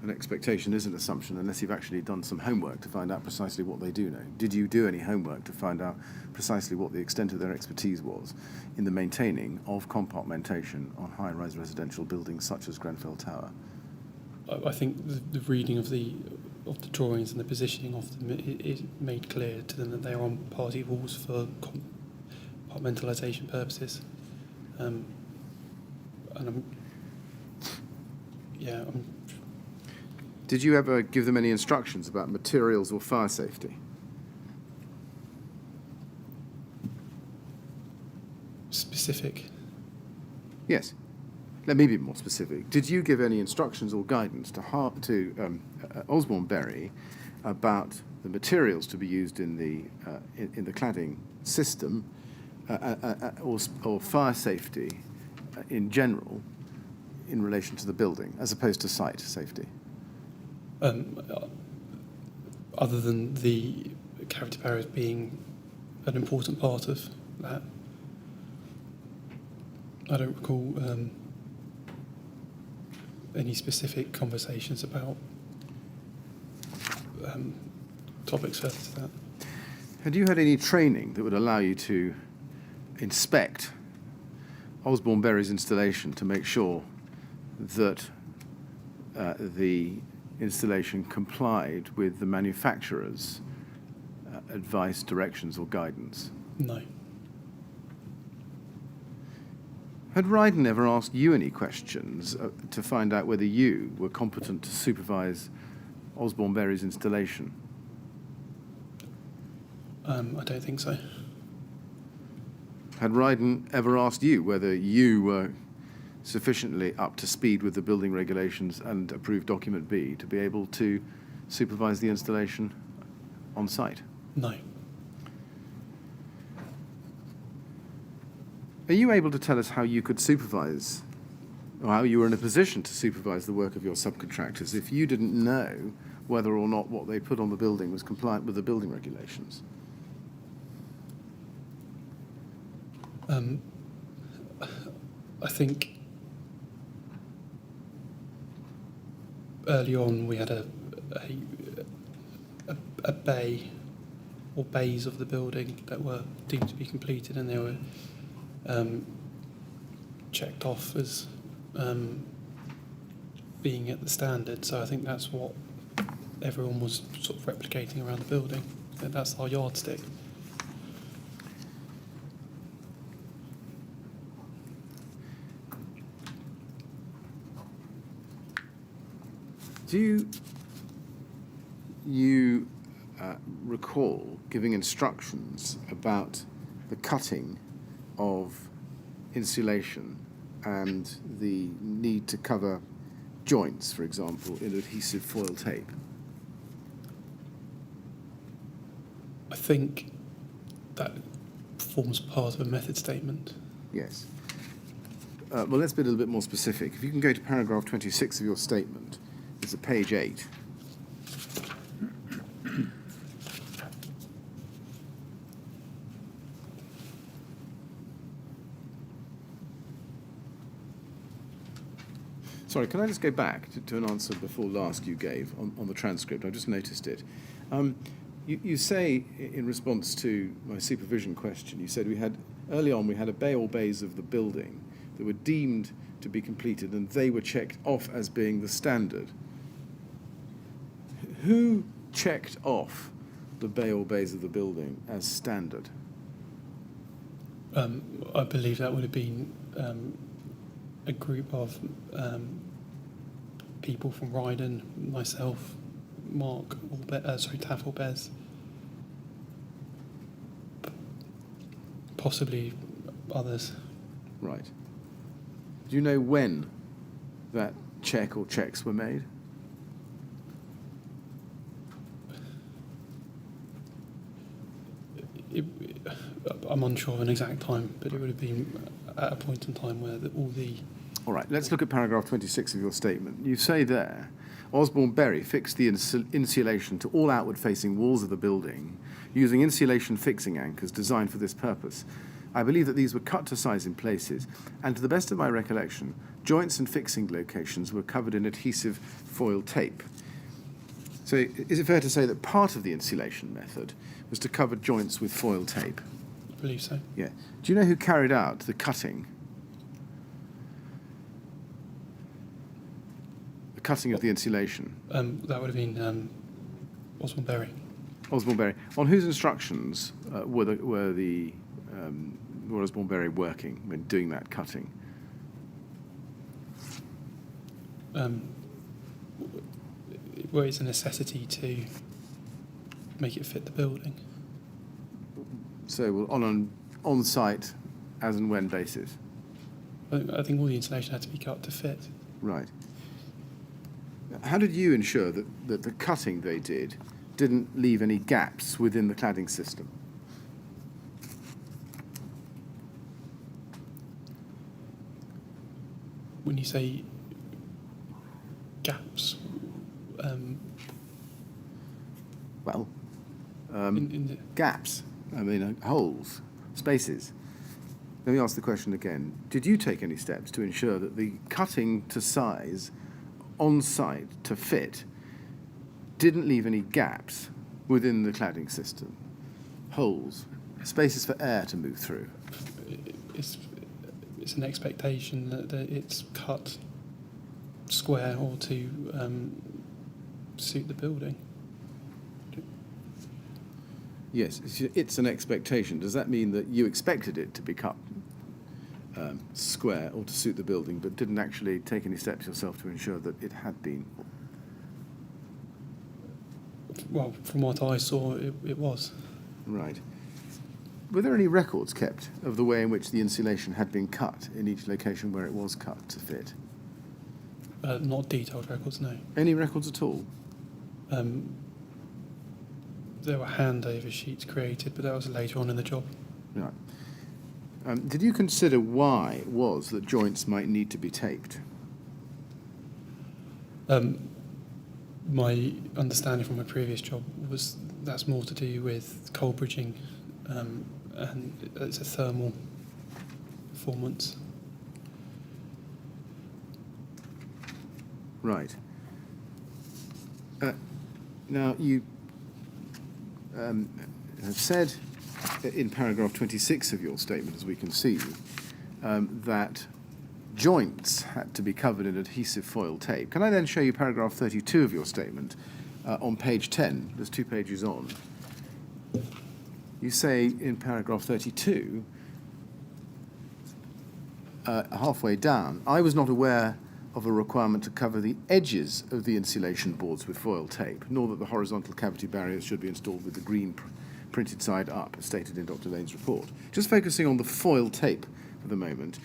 an expectation is an assumption unless you've actually done some homework to find out precisely what they do know. Did you do any homework to find out precisely what the extent of their expertise was in the maintaining of compartmentation on high-rise residential buildings such as Grenfell Tower? I think the reading of the drawings and the positioning of them, it made clear to them that they are on party walls for compartmentalisation purposes. And Did you ever give them any instructions about materials or fire safety? specific. Yes. Let me be more specific. Did you give any instructions or guidance to Osborne Berry about the materials to be used in the cladding system or fire safety in general in relation to the building, as opposed to site safety? Other than the cavity barriers being an important part of that, I don't recall any specific conversations about topics further to that. Had you had any training that would allow you to inspect Osborne Berry's installation to make sure that the installation complied with the manufacturer's advice, directions, or guidance? No. Had Ryden ever asked you any questions to find out whether you were competent to supervise Osborne Berry's installation? I don't think so. Had Ryden ever asked you whether you were sufficiently up to speed with the building regulations and approved document B to be able to supervise the installation on site? No. Are you able to tell us how you could supervise, or how you were in a position to supervise the work of your subcontractors if you didn't know whether or not what they put on the building was compliant with the building regulations? I think early on we had a bay or bays of the building that were deemed to be completed, and they were checked off as being at the standard. So I think that's what everyone was sort of replicating around the building. That's our yardstick. Do you recall giving instructions about the cutting of insulation and the need to cover joints, for example, in adhesive foil tape? I think that forms part of a method statement. Yes. Well, let's be a little bit more specific. If you can go to paragraph 26 of your statement, it's at page 8. Sorry, can I just go back to an answer before last you gave on the transcript? I just noticed it. You say, in response to my supervision question, you said early on we had a bay or bays of the building that were deemed to be completed and they were checked off as being the standard. Who checked off the bay or bays of the building as standard? I believe that would have been a group of people from Ryden, myself, Mark, Taff or Bez. Possibly others. Right. Do you know when that check or checks were made? I'm unsure of an exact time, but it would have been at a point in time where all the... All right, let's look at paragraph 26 of your statement. You say there, Osborne Berry fixed the insulation to all outward-facing walls of the building using insulation fixing anchors designed for this purpose. I believe that these were cut to size in places, and to the best of my recollection, joints and fixing locations were covered in adhesive foil tape. So is it fair to say that part of the insulation method was to cover joints with foil tape? I believe so. Yeah. Do you know who carried out the cutting? The cutting of the insulation? That would have been Osborne Berry. Osborne Berry. On whose instructions were the Morberry working when doing that cutting? Where it's a necessity to make it fit the building. So on an on-site, as and when basis? I think all the insulation had to be cut to fit. Right. How did you ensure that the cutting they did didn't leave any gaps within the cladding system? When you say gaps, Well, in the, gaps, holes, spaces. Let me ask the question again. Did you take any steps to ensure that the cutting to size on site to fit didn't leave any gaps within the cladding system? Holes, spaces for air to move through. it's an expectation that it's cut square or to suit the building. Yes, it's an expectation. Does that mean that you expected it to be cut square or to suit the building, but didn't actually take any steps yourself to ensure that it had been? Well, from what I saw, it was. Right. Were there any records kept of the way in which the insulation had been cut in each location where it was cut to fit? Not detailed records, no. Any records at all? There were handover sheets created, but that was later on in the job. Right. Did you consider why it was that joints might need to be taped? My understanding from my previous job was that's more to do with cold bridging, and it's a thermal performance. Right. Now, you have said in paragraph 26 of your statement, as we can see, that joints had to be covered in adhesive foil tape. Can I then show you paragraph 32 of your statement on page 10? There's 2 pages on. You say in paragraph 32, halfway down, I was not aware of a requirement to cover the edges of the insulation boards with foil tape, nor that the horizontal cavity barriers should be installed with the green printed side up, as stated in Dr. Lane's report. Just focusing on the foil tape for the moment.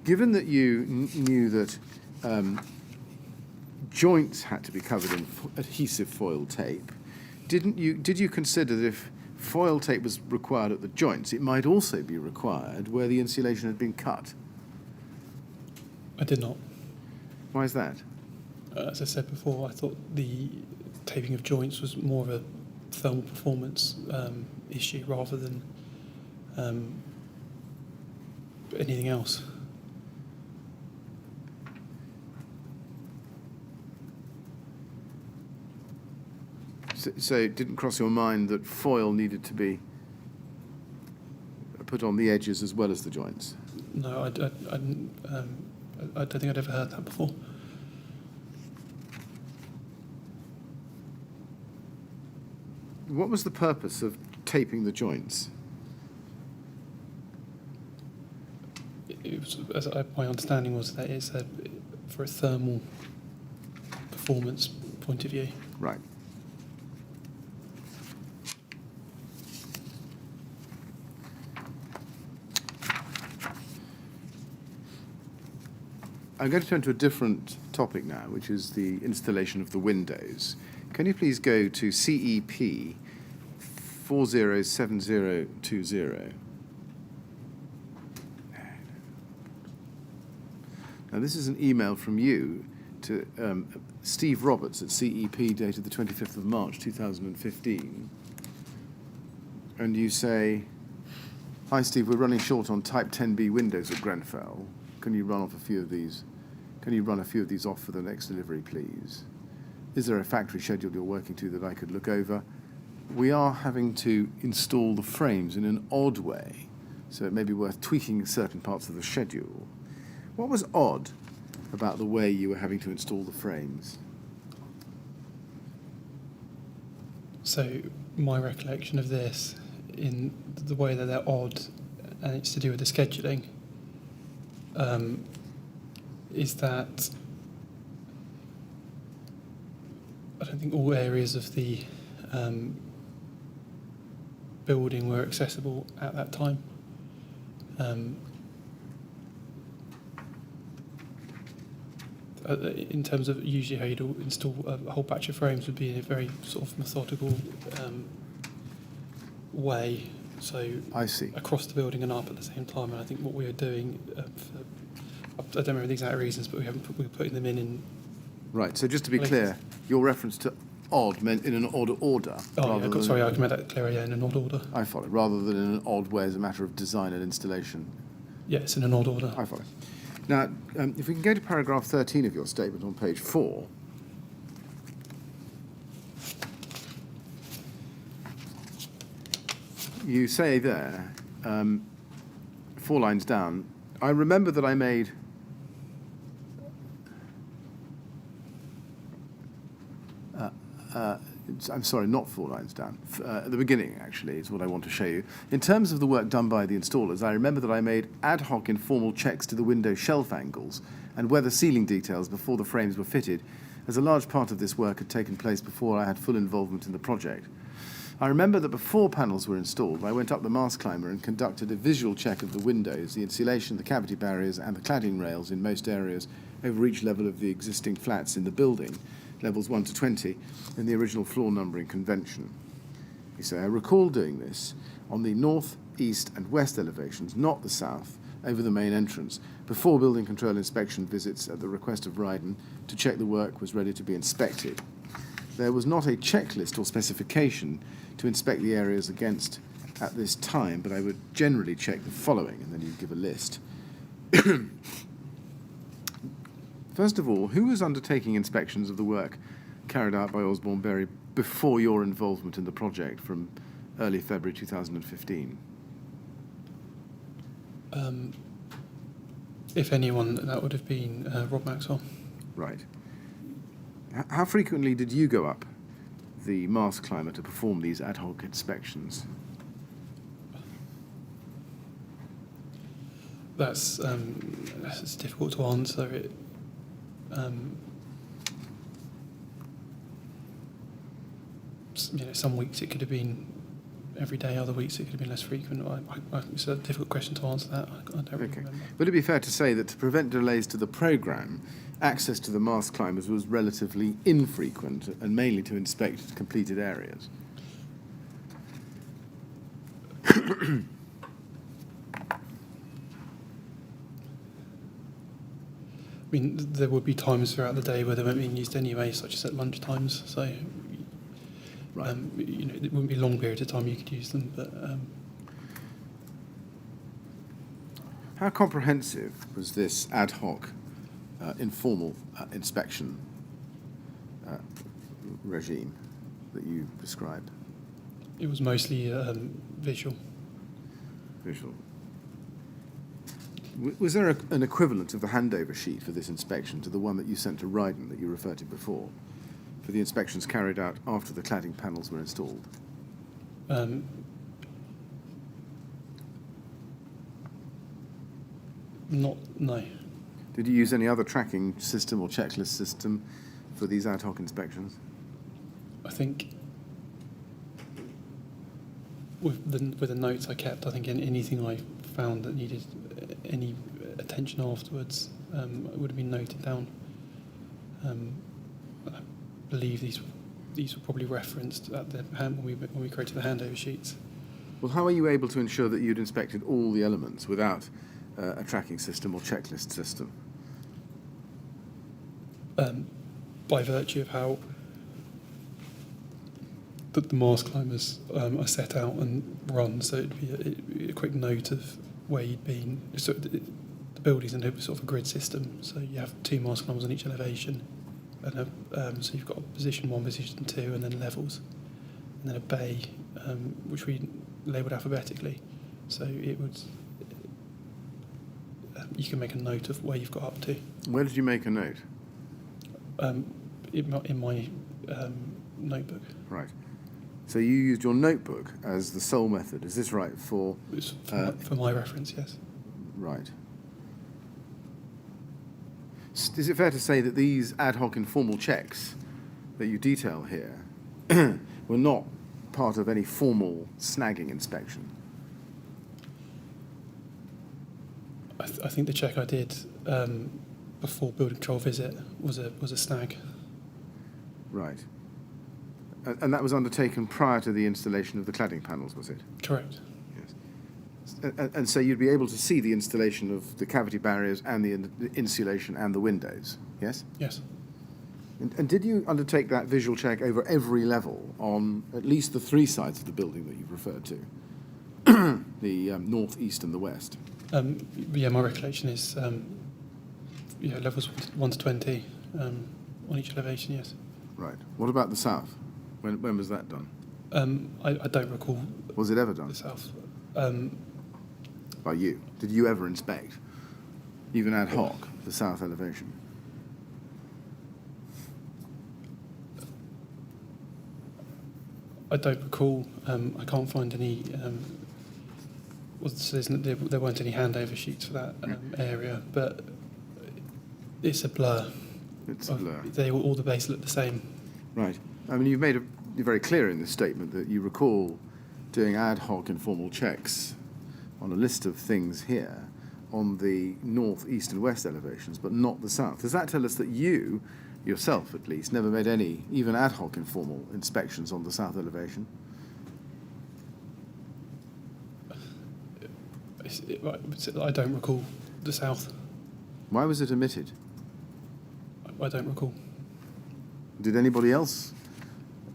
Given that you knew that joints had to be covered in adhesive foil tape, did you consider that if foil tape was required at the joints, it might also be required where the insulation had been cut? I did not. Why is that? As I said before, I thought the taping of joints was more of a thermal performance issue rather than anything else. So it didn't cross your mind that foil needed to be put on the edges as well as the joints? No, I don't think I'd ever heard that before. What was the purpose of taping the joints? It was, my understanding was that it's for a thermal performance point of view. Right. I'm going to turn to a different topic now, which is the installation of the windows. Can you please go to CEP 407020? Now, this is an email from you to Steve Roberts at CEP, dated the 25th of March 2015. And you say, "Hi Steve, we're running short on Type 10B windows at Grenfell. Can you run off a few of these? Can you run a few of these off for the next delivery, please? Is there a factory schedule you're working to that I could look over? We are having to install the frames in an odd way, so it may be worth tweaking certain parts of the schedule." What was odd about the way you were having to install the frames? So my recollection of this in the way that they're odd, and it's to do with the scheduling, is that I don't think all areas of the building were accessible at that time. In terms of usually how you'd install a whole batch of frames would be in a very sort of methodical way. So I see. across the building and up at the same time. And I think what we were doing, I don't remember the exact reasons, but we were putting them in. Right, so just to be Places. clear, your reference to odd meant in an odd order. Oh, yeah, than- sorry, I can make that clearer. Yeah, in an odd order. I follow, rather than in an odd way as a matter of design and installation. Yes, in an odd order. I follow. Now, if we can go to paragraph 13 of your statement on page 4. You say there, 4 lines down, I remember that I made I'm sorry, not 4 lines down. At the beginning, actually, is what I want to show you. In terms of the work done by the installers, I remember that I made ad hoc informal checks to the window shelf angles and weather ceiling details before the frames were fitted, as a large part of this work had taken place before I had full involvement in the project. I remember that before panels were installed, I went up the mast climber and conducted a visual check of the windows, the insulation, the cavity barriers, and the cladding rails in most areas over each level of the existing flats in the building, levels 1 to 20, in the original floor numbering convention. You say, I recall doing this on the north, east, and west elevations, not the south, over the main entrance, before building control inspection visits at the request of Ryden to check the work was ready to be inspected. There was not a checklist or specification to inspect the areas against at this time, but I would generally check the following, and then you give a list. First of all, who was undertaking inspections of the work carried out by Osborne Berry before your involvement in the project from early February 2015? If anyone, that would have been Rob Maxwell. Right. How frequently did you go up the mast climber to perform these ad hoc inspections? That's difficult to answer. It, some weeks it could have been every day, other weeks it could have been less frequent. It's a difficult question to answer that. I don't really remember. Would it be fair to say that to prevent delays to the programme, access to the mast climbers was relatively infrequent and mainly to inspect completed areas? I mean, there would be times throughout the day where they weren't being used anyway, such as at lunch times. So, Right. it wouldn't be long periods of time you could use them. But How comprehensive was this ad hoc, informal inspection regime that you described? it was mostly visual. Visual. Was there an equivalent of the handover sheet for this inspection to the one that you sent to Ryden that you referred to before, for the inspections carried out after the cladding panels were installed? No. Did you use any other tracking system or checklist system for these ad hoc inspections? I think with the notes I kept, I think anything I found that needed any attention afterwards would have been noted down. I believe these were probably referenced at the when we created the handover sheets. Well, how are you able to ensure that you'd inspected all the elements without a tracking system or checklist system? By virtue of how the mast climbers are set out and run, so it'd be a quick note of where you'd been. So the building's in a sort of a grid system, so you have 2 mast climbers on each elevation, and so you've got position 1, position 2, and then levels, and then a bay, which we labelled alphabetically. So it would. You can make a note of where you've got up to. Where did you make a note? In my notebook. Right. So you used your notebook as the sole method. Is this right? It's for my reference, yes. Right. Is it fair to say that these ad hoc informal checks that you detail here were not part of any formal snagging inspection? I think the check I did before building control visit was a snag. Right. And that was undertaken prior to the installation of the cladding panels, was it? Correct. Yes. And so you'd be able to see the installation of the cavity barriers and the insulation and the windows, yes? Yes. And did you undertake that visual check over every level on at least the three sides of the building that you've referred to? The north, east and the west? Yeah, my recollection is levels 1 to 20 on each elevation, yes. Right. What about the south? When was that done? I don't recall Was it ever done the south. by you? Did you ever inspect, even ad hoc, the south elevation? I don't recall. I can't find any. There weren't any handover sheets for that area, but it's a blur. It's a blur. All the bases look the same. Right. I mean, you're very clear in this statement that you recall doing ad hoc informal checks on a list of things here on the north, east and west elevations, but not the south. Does that tell us that you, yourself at least, never made any, even ad hoc informal inspections on the south elevation? I don't recall the south. Why was it omitted? I don't recall. Did anybody else,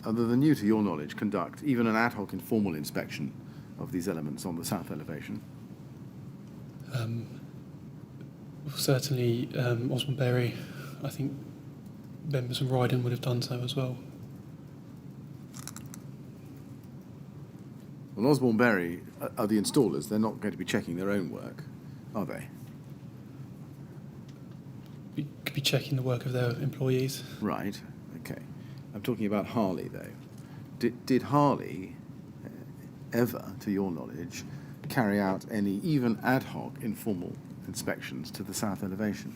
other than you to your knowledge, conduct even an ad hoc informal inspection of these elements on the south elevation? Certainly Osborne Berry, I think members from Ryden would have done so as well. Well, Osborne Berry are the installers. They're not going to be checking their own work, are they? We could be checking the work of their employees. Right, okay. I'm talking about Harley, though. Did Harley ever, to your knowledge, carry out any even ad hoc informal inspections to the south elevation?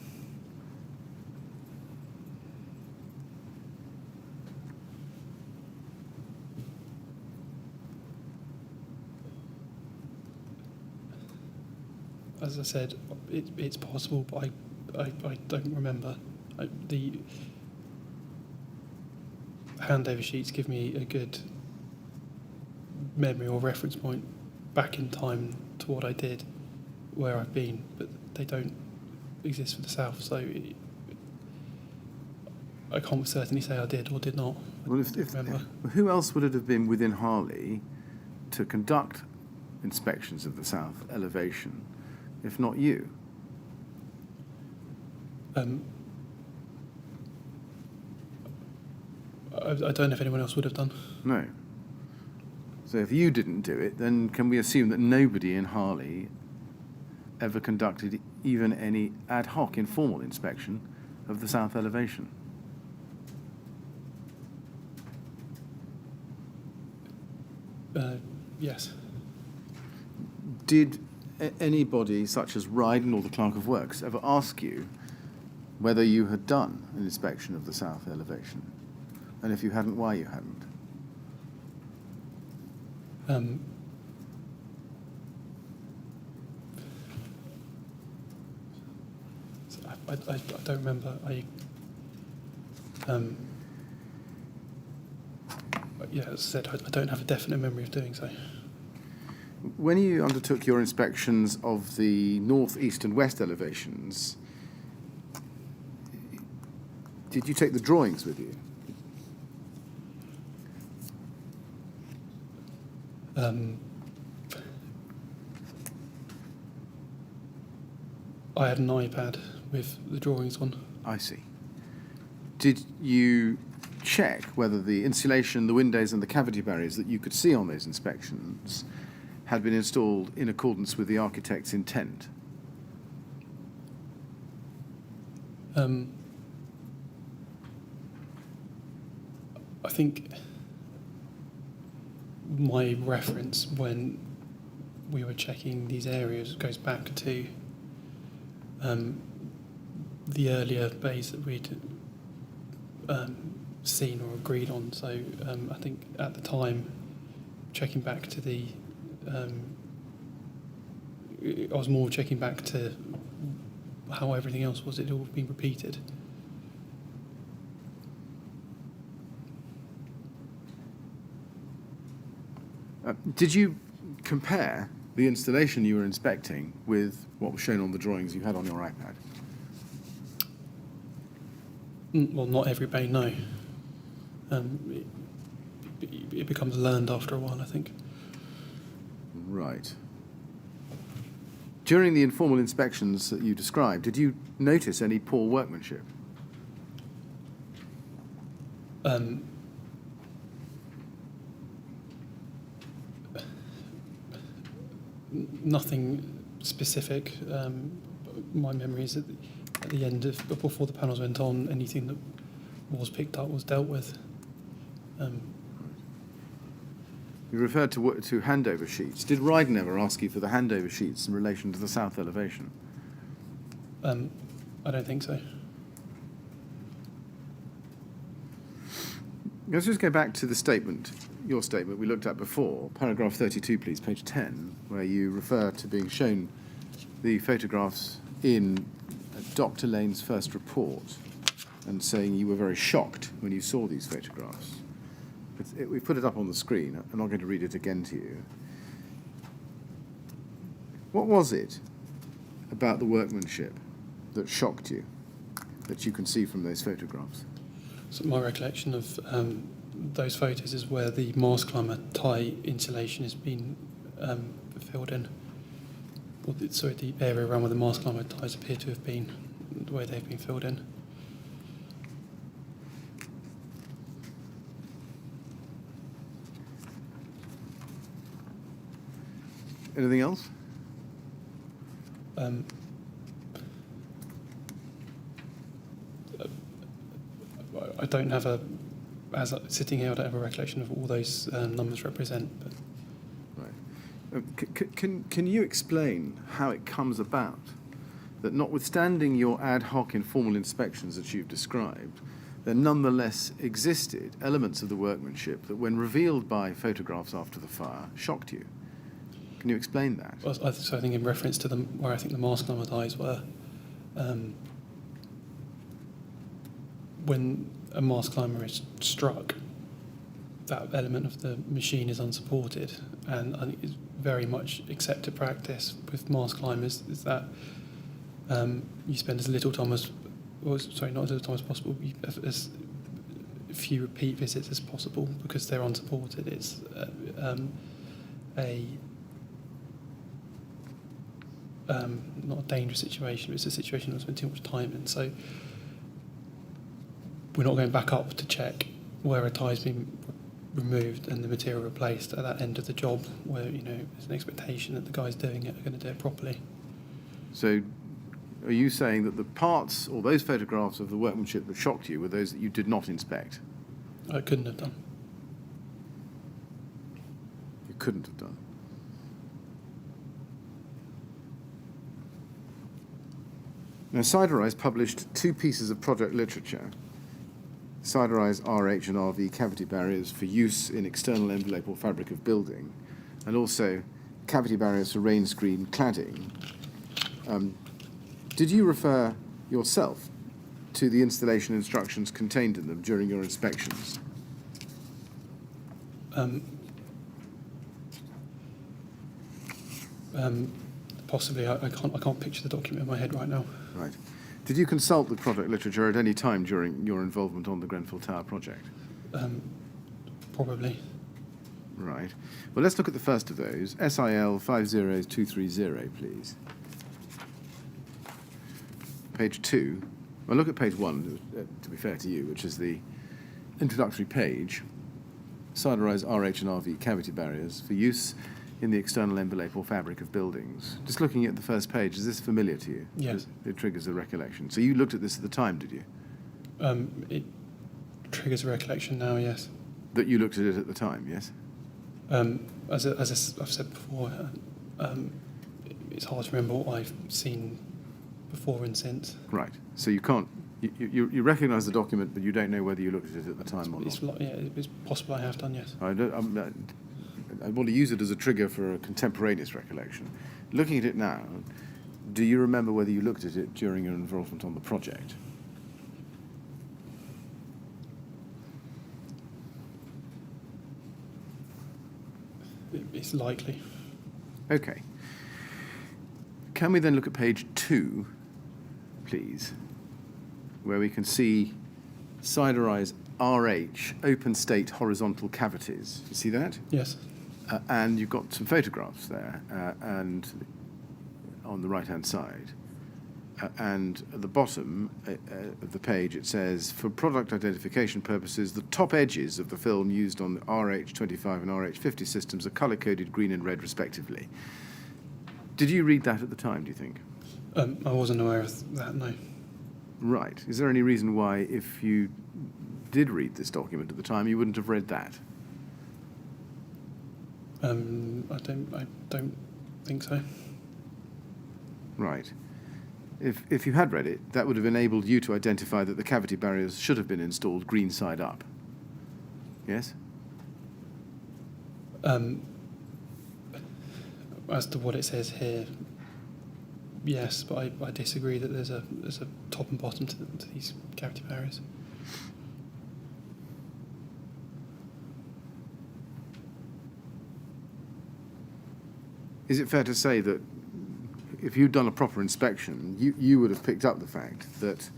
As I said, it's possible, but I don't remember. The handover sheets give me a good memory or reference point back in time to what I did, where I've been, but they don't exist for the south, so I can't certainly say I did or did not. Well, who else would it have been within Harley to conduct inspections of the south elevation, if not you? I don't know if anyone else would have done. No. So if you didn't do it, then can we assume that nobody in Harley ever conducted even any ad hoc informal inspection of the south elevation? Yes. Did anybody, such as Ryden or the Clerk of Works, ever ask you whether you had done an inspection of the south elevation? And if you hadn't, why you hadn't? I don't remember. Yeah, as I said, I don't have a definite memory of doing so. When you undertook your inspections of the north, east and west elevations, did you take the drawings with you? I had an iPad with the drawings on. I see. Did you check whether the insulation, the windows and the cavity barriers that you could see on those inspections had been installed in accordance with the architect's intent? I think my reference when we were checking these areas goes back to the earlier bays that we'd seen or agreed on. So I think at the time, checking back to the, I was more checking back to how everything else was. It all been repeated. Did you compare the installation you were inspecting with what was shown on the drawings you had on your iPad? Well, not every bay, no. It becomes learned after a while, I think. Right. During the informal inspections that you described, did you notice any poor workmanship? Nothing specific. My memory is at the end of, before the panels went on, anything that was picked up was dealt with. You referred to handover sheets. Did Ryden ever ask you for the handover sheets in relation to the south elevation? I don't think so. Let's just go back to the statement, your statement we looked at before, paragraph 32, please, page 10, where you refer to being shown the photographs in Dr. Lane's first report and saying you were very shocked when you saw these photographs. We put it up on the screen. I'm not going to read it again to you. What was it about the workmanship that shocked you, that you can see from those photographs? So my recollection of those photos is where the mast climber tie insulation has been filled in. Or the area around where the mast climber ties appear to have been the way they've been filled in. Anything else? I don't have sitting here, I don't have a recollection of all those numbers represent. But right. Can you explain how it comes about that, notwithstanding your ad hoc informal inspections that you've described, there nonetheless existed elements of the workmanship that, when revealed by photographs after the fire, shocked you? Can you explain that? Well, I think in reference to where I think the mast climber ties were, when a mast climber is struck, that element of the machine is unsupported, and I think it's very much accepted practice with mast climbers is that you spend as little time as, not as little time as possible, as few repeat visits as possible because they're unsupported. It's not a dangerous situation, but it's a situation that we spend too much time in. So we're not going back up to check where a tie's been removed and the material replaced at that end of the job, where there's an expectation that the guys doing it are going to do it properly. So, are you saying that the parts or those photographs of the workmanship that shocked you were those that you did not inspect? I couldn't have done. You couldn't have done. Now, Siderise published two pieces of project literature: Siderise RH and RV cavity barriers for use in external envelope or fabric of building, and also cavity barriers for rain screen cladding. Did you refer yourself to the installation instructions contained in them during your inspections? Possibly. I can't picture the document in my head right now. Right. Did you consult the project literature at any time during your involvement on the Grenfell Tower project? Probably. Right. Well, let's look at the first of those. SIL 50230, please. Page 2. Well, look at page 1, to be fair to you, which is the introductory page. Siderise RH and RV cavity barriers for use in the external envelope or fabric of buildings. Just looking at the first page, is this familiar to you? Yes. It triggers a recollection. So you looked at this at the time, did you? It triggers a recollection now, yes. That you looked at it at the time, yes? As I've said before, it's hard to remember what I've seen before and since. Right. So you can't. You recognise the document, but you don't know whether you looked at it at the time or not. It's possible I have done, yes. I want to use it as a trigger for a contemporaneous recollection. Looking at it now, do you remember whether you looked at it during your involvement on the project? It's likely. Okay. Can we then look at page 2, please, where we can see siderized RH, open state horizontal cavities. You see that? Yes. And you've got some photographs there, and on the right-hand side. And at the bottom of the page, it says, for product identification purposes, the top edges of the film used on the RH25 and RH50 systems are colour-coded green and red, respectively. Did you read that at the time, do you think? I wasn't aware of that, no. Right. Is there any reason why, if you did read this document at the time, you wouldn't have read that? I don't think so. Right. If you had read it, that would have enabled you to identify that the cavity barriers should have been installed green side up. Yes? As to what it says here, yes, but I disagree that there's a top and bottom to these cavity barriers. Is it fair to say that if you'd done a proper inspection, you would have picked up the fact that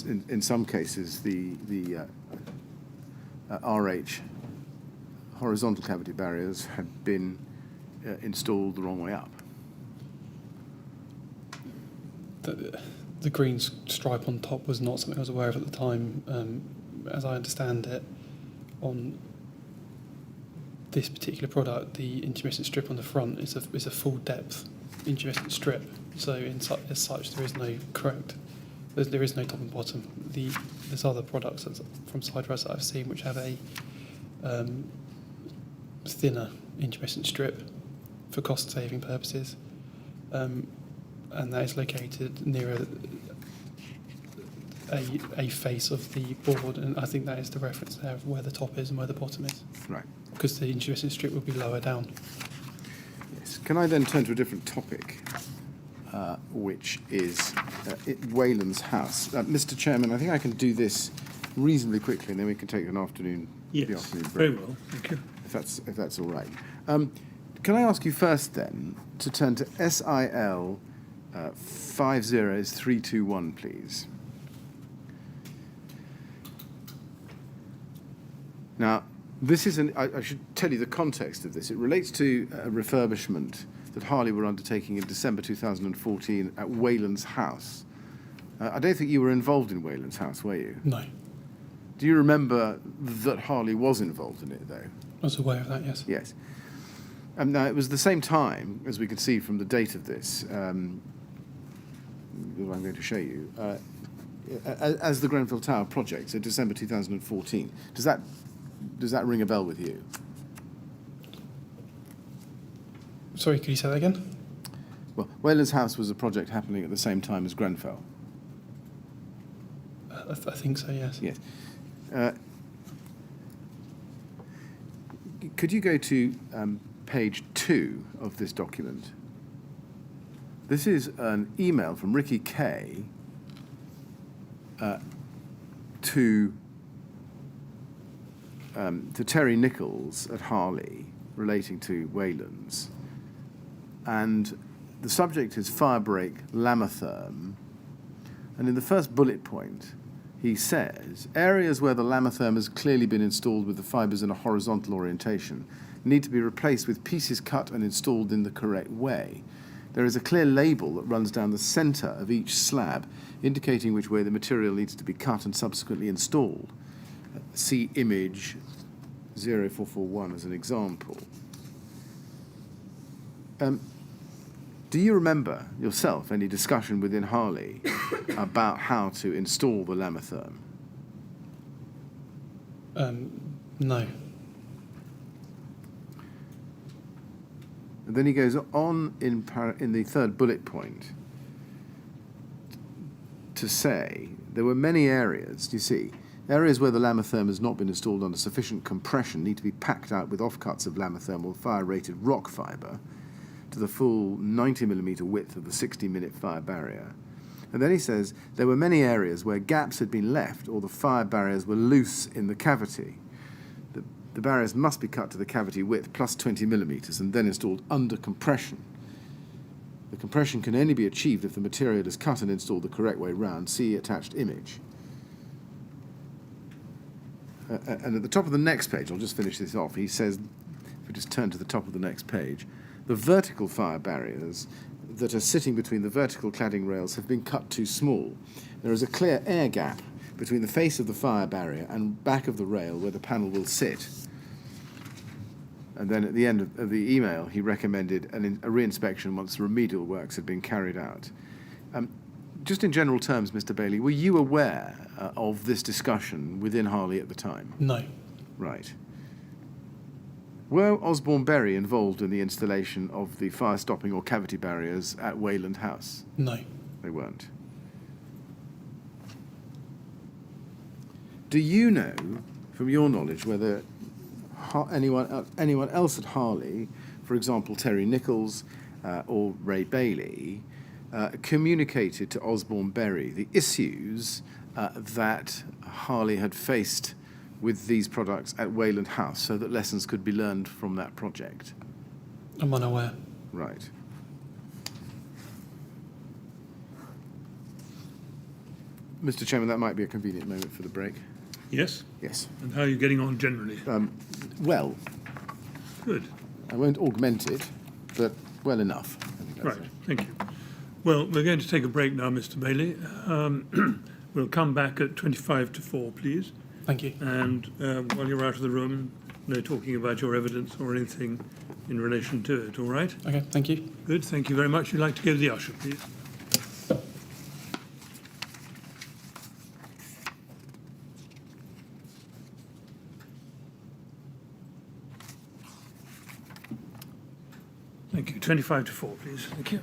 in some cases the RH horizontal cavity barriers had been installed the wrong way up? The green stripe on top was not something I was aware of at the time. As I understand it, on this particular product, the intermittent strip on the front is a full depth intermittent strip. So as such, there is no there is no top and bottom. There's other products from Siderize that I've seen which have a thinner intermittent strip for cost saving purposes, and that is located near a face of the board, and I think that is the reference there of where the top is and where the bottom is. Right. Because the intermittent strip would be lower down. Yes. Can I then turn to a different topic, which is Wayland's house? Mr. Chairman, I think I can do this reasonably quickly, and then we can take the afternoon break. Very well, thank you. If that's all right. Can I ask you first then to turn to SIL 50321, please? Now, this is I should tell you the context of this. It relates to a refurbishment that Harley were undertaking in December 2014 at Wayland's house. I don't think you were involved in Wayland's house, were you? No. Do you remember that Harley was involved in it, though? I was aware of that, yes. Yes. Now, it was the same time, as we can see from the date of this, that I'm going to show you, as the Grenfell Tower project, so December 2014. Does that ring a bell with you? Sorry, could you say that again? Well, Wayland's house was a project happening at the same time as Grenfell. I think so, yes. Yes. Could you go to page 2 of this document? This is an email from Ricky Kay to Terry Nichols at Harley relating to Wayland's. And the subject is firebrake Lamatherm. And in the first bullet point, he says, areas where the Lamatherm has clearly been installed with the fibres in a horizontal orientation need to be replaced with pieces cut and installed in the correct way. There is a clear label that runs down the centre of each slab, indicating which way the material needs to be cut and subsequently installed. See image 0441 as an example. Do you remember yourself any discussion within Harley about how to install the Lamatherm? No. And then he goes on in the third bullet point to say there were many areas, do you see, areas where the Lamatherm has not been installed under sufficient compression need to be packed out with offcuts of Lamathermal fire-rated rock fibre to the full 90mm width of the 60-minute fire barrier. And then he says there were many areas where gaps had been left or the fire barriers were loose in the cavity. The barriers must be cut to the cavity width plus 20mm and then installed under compression. The compression can only be achieved if the material is cut and installed the correct way round. See attached image. And at the top of the next page, I'll just finish this off, he says, if we just turn to the top of the next page, the vertical fire barriers that are sitting between the vertical cladding rails have been cut too small. There is a clear air gap between the face of the fire barrier and back of the rail where the panel will sit. And then at the end of the email, he recommended a re-inspection once the remedial works had been carried out. Just in general terms, Mr. Bailey, were you aware of this discussion within Harley at the time? No. Right. Were Osborne Berry involved in the installation of the fire-stopping or cavity barriers at Wayland House? No. They weren't. Do you know, from your knowledge, whether anyone else at Harley, for example Terry Nichols or Ray Bailey, communicated to Osborne Berry the issues that Harley had faced with these products at Wayland House so that lessons could be learned from that project? I'm unaware. Right. Mr. Chairman, that might be a convenient moment for the break. Yes? Yes. And how are you getting on generally? Well, Good. I won't augment it, but well enough. I think that's Right, it. thank you. Well, we're going to take a break now, Mr. Bailey. We'll come back at 25 to 4, please. Thank you. And while you're out of the room, no talking about your evidence or anything in relation to it, all right? Okay, thank you. Good, thank you very much. You'd like to go to the usher, please? Thank you. 25 to 4, please. Thank you.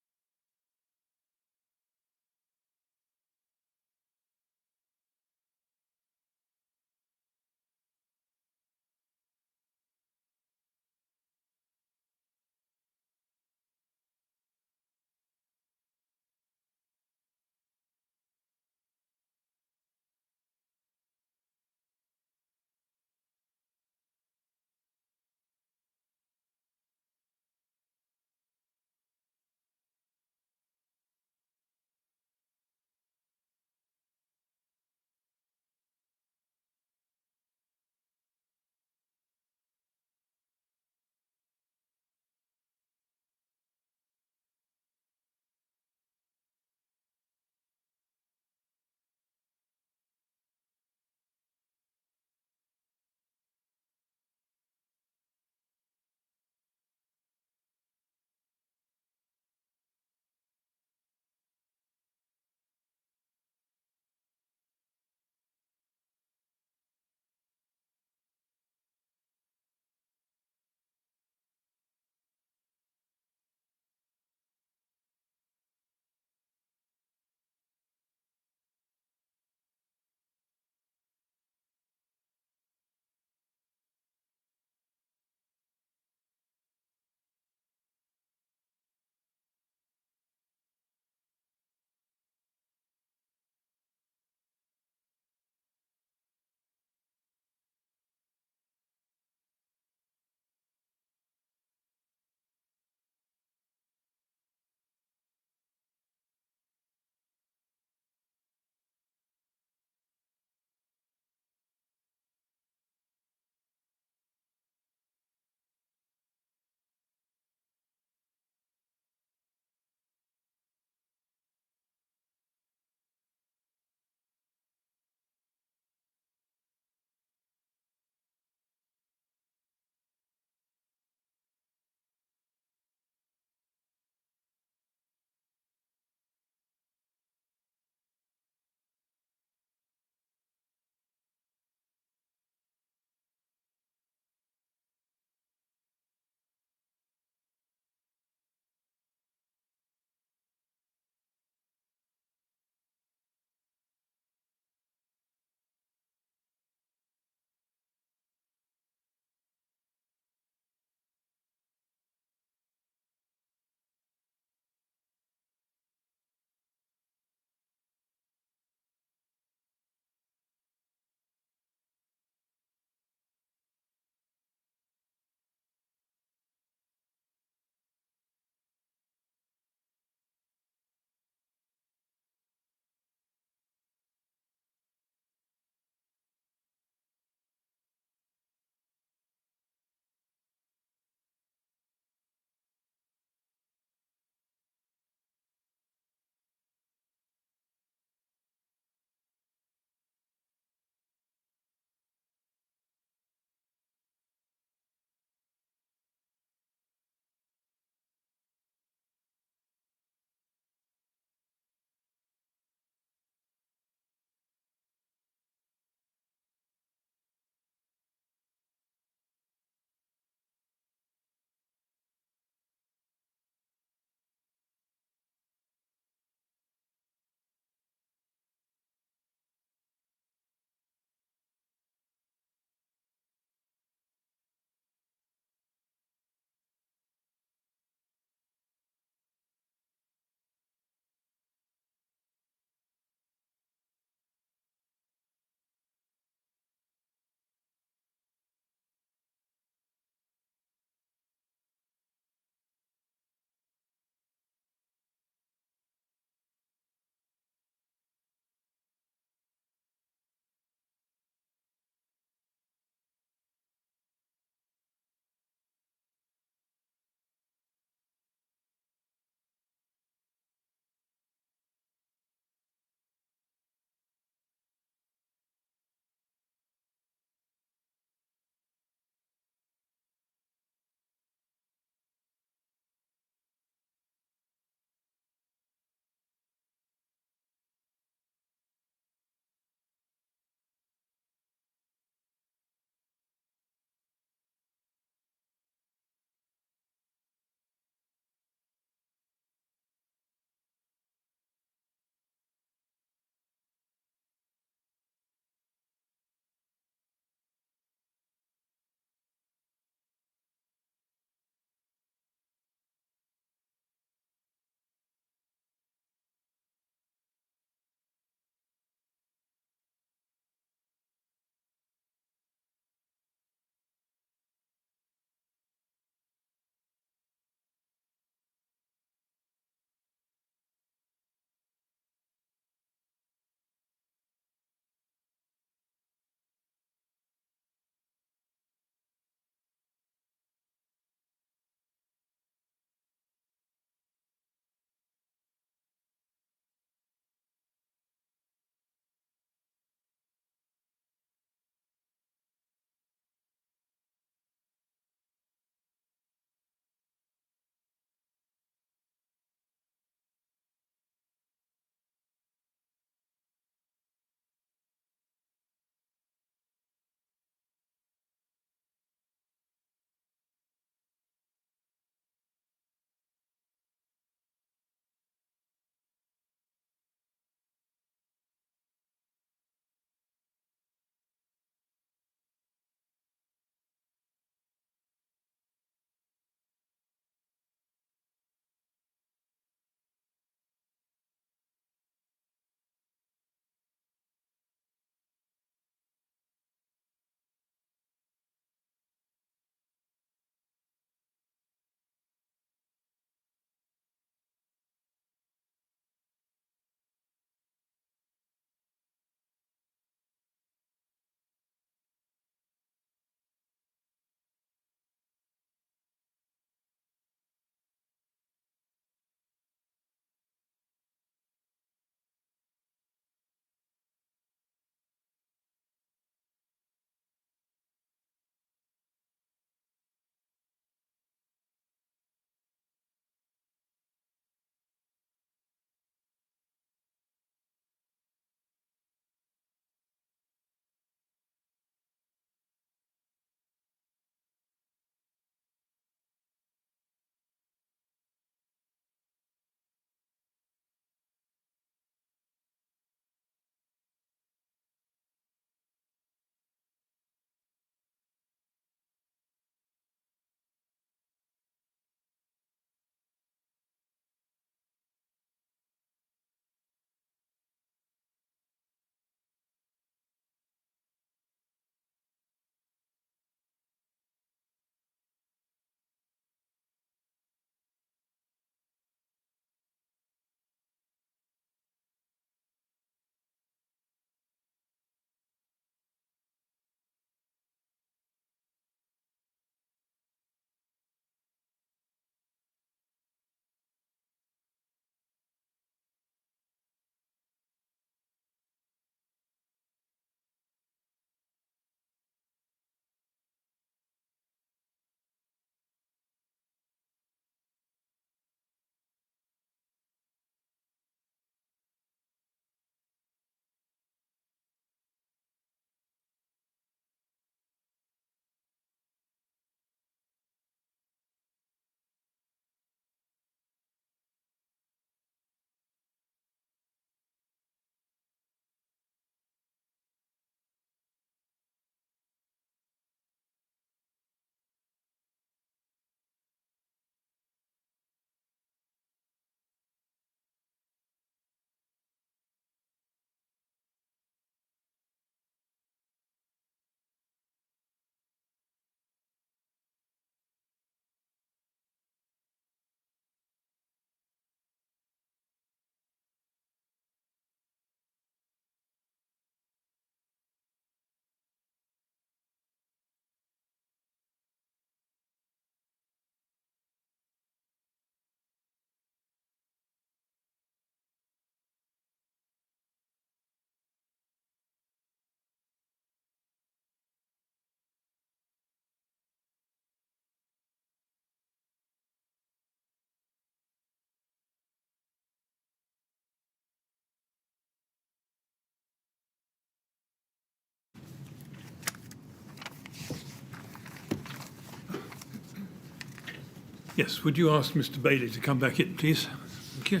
Yes, would you ask Mr. Bailey to come back in, please? Thank you.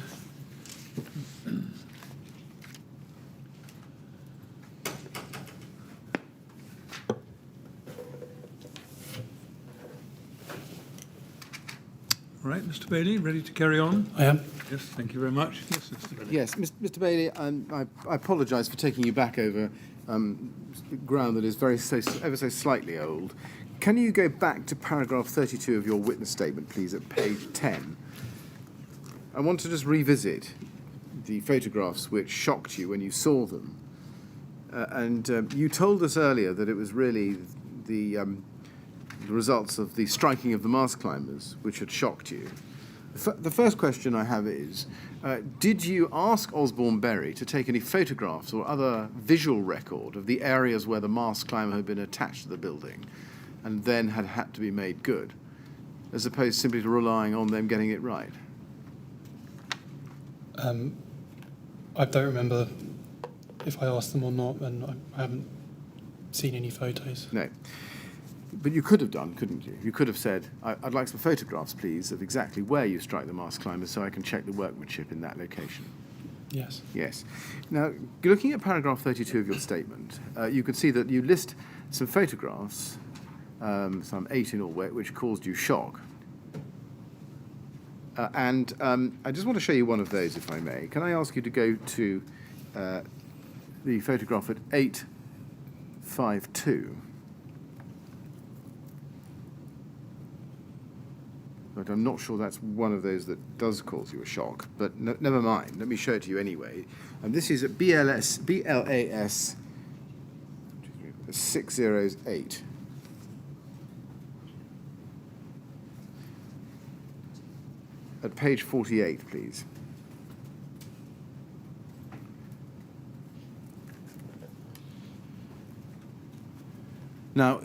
All right, Mr. Bailey, ready to carry on? I am. Yes, thank you very much. Yes, Mr. Bailey. Yes, Mr. Bailey, I apologise for taking you back over ground that is ever so slightly old. Can you go back to paragraph 32 of your witness statement, please, at page 10? I want to just revisit the photographs which shocked you when you saw them. You told us earlier that it was really the results of the striking of the mast climbers which had shocked you. The first question I have is, did you ask Osborne Berry to take any photographs or other visual record of the areas where the mast climber had been attached to the building and then had to be made good, as opposed simply to relying on them getting it right? I don't remember if I asked them or not, and I haven't seen any photos. No. But you could have done, couldn't you? You could have said, I'd like some photographs, please, of exactly where you strike the mast climbers so I can check the workmanship in that location. Yes. Yes. Now, looking at paragraph 32 of your statement, you can see that you list some photographs, some 8 in all, which caused you shock. I just want to show you one of those, if I may. Can I ask you to go to the photograph at 852? But I'm not sure that's one of those that does cause you a shock. But never mind. Let me show it to you anyway. And this is at BLAS 608. At page 48, please. Now,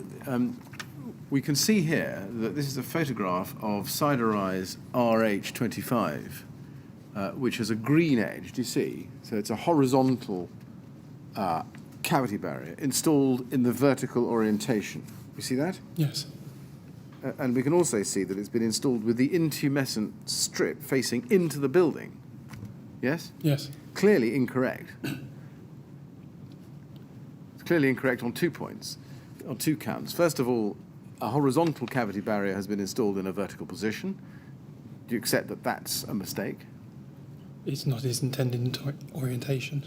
we can see here that this is a photograph of Siderise RH25, which has a green edge, do you see? So it's a horizontal cavity barrier installed in the vertical orientation. You see that? Yes. And we can also see that it's been installed with the intumescent strip facing into the building. Yes? Yes. Clearly incorrect. It's clearly incorrect on 2 points, on 2 counts. First of all, a horizontal cavity barrier has been installed in a vertical position. Do you accept that that's a mistake? It's not its intended orientation.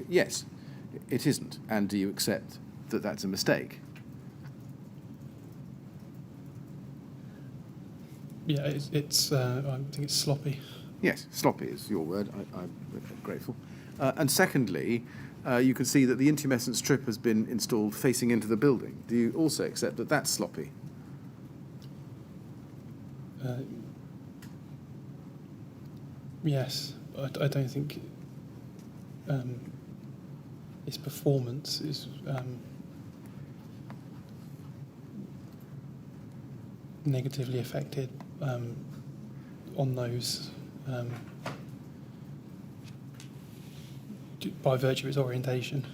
Yes, it isn't. And do you accept that that's a mistake? Yeah, it's I think it's sloppy. Yes, sloppy is your word. I'm grateful. And secondly, you can see that the intumescent strip has been installed facing into the building. Do you also accept that that's sloppy? Yes, I don't think its performance is negatively affected on those by virtue of its orientation.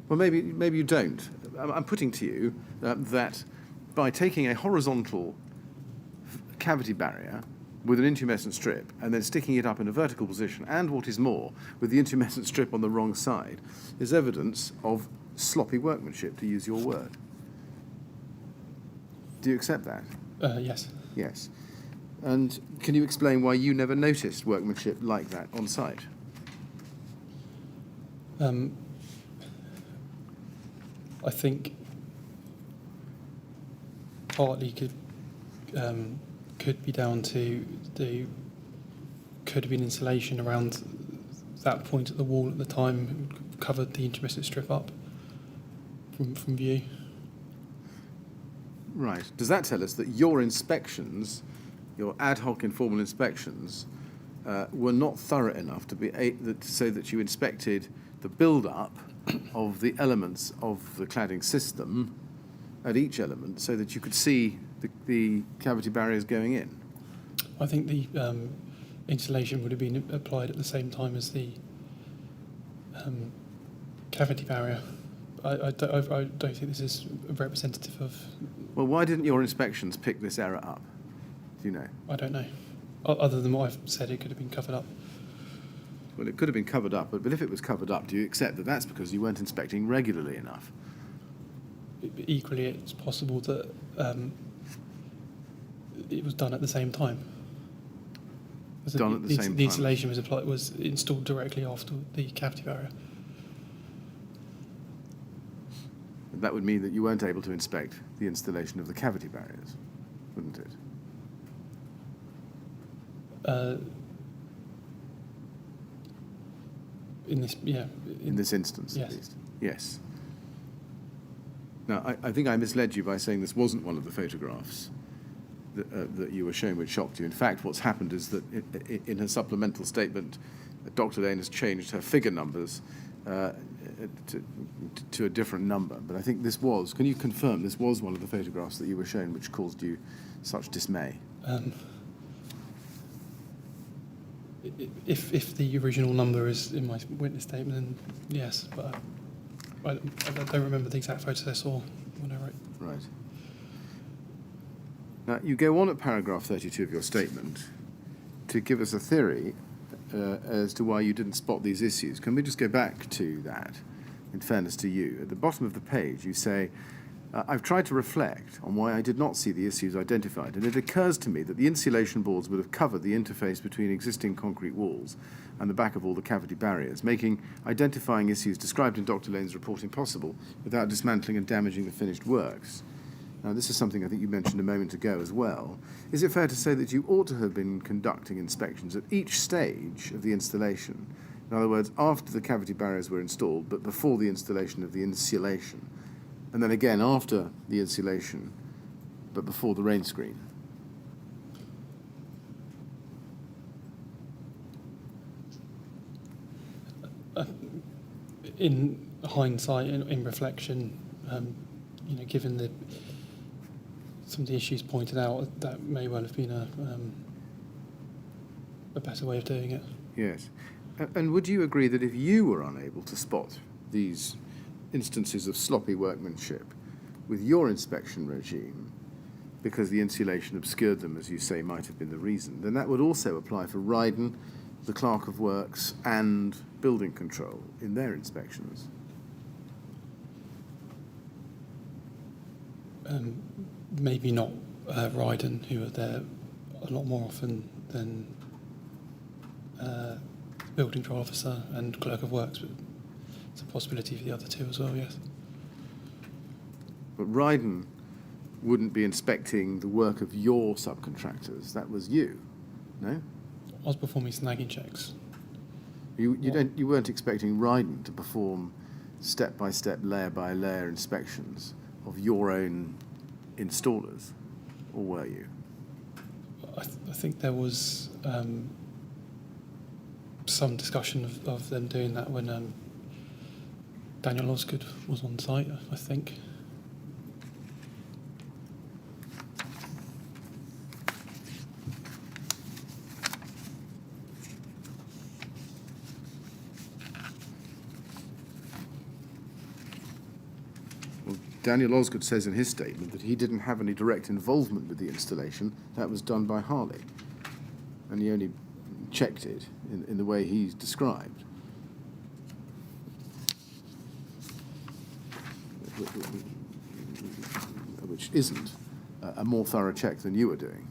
Well, maybe you don't. I'm putting to you that by taking a horizontal cavity barrier with an intumescent strip and then sticking it up in a vertical position, and what is more, with the intumescent strip on the wrong side, is evidence of sloppy workmanship, to use your word. Do you accept that? Yes. Yes. And can you explain why you never noticed workmanship like that on site? I think partly could be down to could have been insulation around that point at the wall at the time, covered the intumescent strip up from view. Right. Does that tell us that your inspections, your ad hoc informal inspections, were not thorough enough to say that you inspected the build-up of the elements of the cladding system at each element so that you could see the cavity barriers going in? I think the insulation would have been applied at the same time as the cavity barrier, I don't think this is representative of. Well, why didn't your inspections pick this error up? Do you know? I don't know. Other than what I've said, it could have been covered up. Well, it could have been covered up, but if it was covered up, do you accept that that's because you weren't inspecting regularly enough? Equally, it's possible that it was done at the same time. Done at the same time. The insulation was installed directly after the cavity barrier. That would mean that you weren't able to inspect the installation of the cavity barriers, wouldn't it? In this instance, yes. At least. Yes. Now, I think I misled you by saying this wasn't one of the photographs that you were shown which shocked you. In fact, what's happened is that in her supplemental statement, Dr. Lane has changed her figure numbers to a different number. But I think this was, can you confirm this was one of the photographs that you were shown which caused you such dismay? If the original number is in my witness statement, then yes, but I don't remember the exact photos I saw when I wrote. Right. Now, you go on at paragraph 32 of your statement to give us a theory as to why you didn't spot these issues. Can we just go back to that, in fairness to you? At the bottom of the page, you say, I've tried to reflect on why I did not see the issues identified, and it occurs to me that the insulation boards would have covered the interface between existing concrete walls and the back of all the cavity barriers, making identifying issues described in Dr. Lane's report impossible without dismantling and damaging the finished works. Now, this is something I think you mentioned a moment ago as well. Is it fair to say that you ought to have been conducting inspections at each stage of the installation? In other words, after the cavity barriers were installed, but before the installation of the insulation? And then again after the insulation, but before the rain screen? In hindsight, in reflection, given some of the issues pointed out, that may well have been a better way of doing it. Yes. And would you agree that if you were unable to spot these instances of sloppy workmanship with your inspection regime, because the insulation obscured them, as you say, might have been the reason, then that would also apply for Ryden, the Clerk of Works, and Building Control in their inspections? Maybe not Ryden, who are there a lot more often than Building Control Officer and Clerk of Works, but it's a possibility for the other two as well, yes. But Ryden wouldn't be inspecting the work of your subcontractors. That was you, no? I was performing snagging checks. You weren't expecting Ryden to perform step-by-step, layer-by-layer inspections of your own installers, or were you? I think there was some discussion of them doing that when Daniel Osgood was on site, I think. Daniel Osgood says in his statement that he didn't have any direct involvement with the installation. That was done by Harley. And he only checked it in the way he's described. Which isn't a more thorough check than you were doing,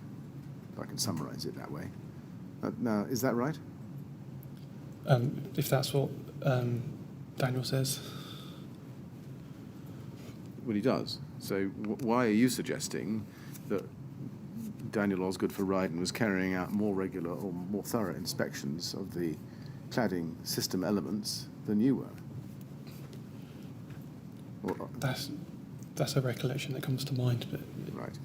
if I can summarise it that way. Now, is that right? If that's what Daniel says. Well, he does. So why are you suggesting that Daniel Osgood for Ryden was carrying out more regular or more thorough inspections of the cladding system elements than you were? Or, that's a recollection that comes to mind. But right.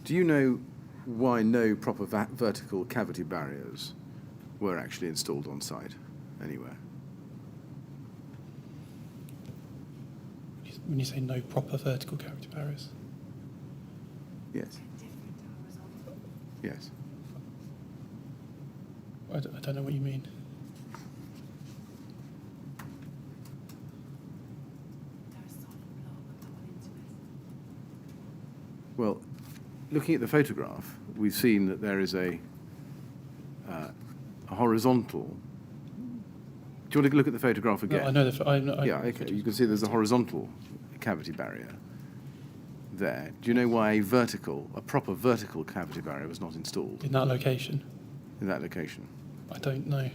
Do you know why no proper vertical cavity barriers were actually installed on site anywhere? When you say no proper vertical cavity barriers? Yes. Yes. I don't know what you mean. Well, looking at the photograph, we've seen that there is a horizontal. Do you want to look at the photograph again? No, I know the. Yeah, okay. You can see there's a horizontal cavity barrier there. Do you know why a proper vertical cavity barrier was not installed In that location, in that location? I don't know.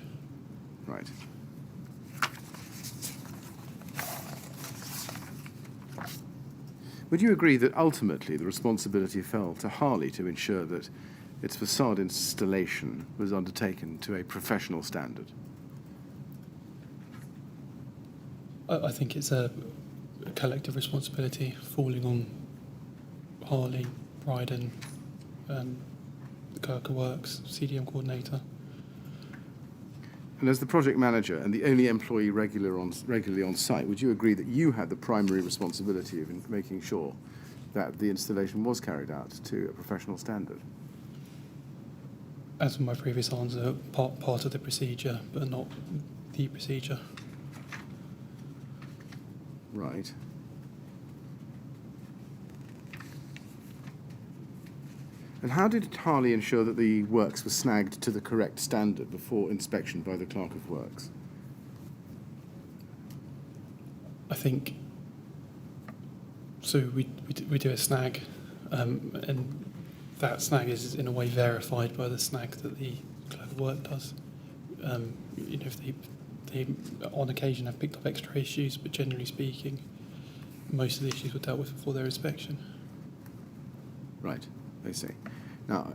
Right. Would you agree that ultimately the responsibility fell to Harley to ensure that its facade installation was undertaken to a professional standard? I think it's a collective responsibility falling on Harley, Bryden, the Kirker Works, CDM coordinator. And as the project manager and the only employee regularly on site, would you agree that you had the primary responsibility of making sure that the installation was carried out to a professional standard? As with my previous answer, part of the procedure, but not the procedure. Right. And how did Harley ensure that the works were snagged to the correct standard before inspection by the Clerk of Works? I think so. We do a snag, and that snag is in a way verified by the snag that the Clerk of Work does. If they on occasion have picked up extra issues, but generally speaking, most of the issues were dealt with before their inspection. Right, I see. Now,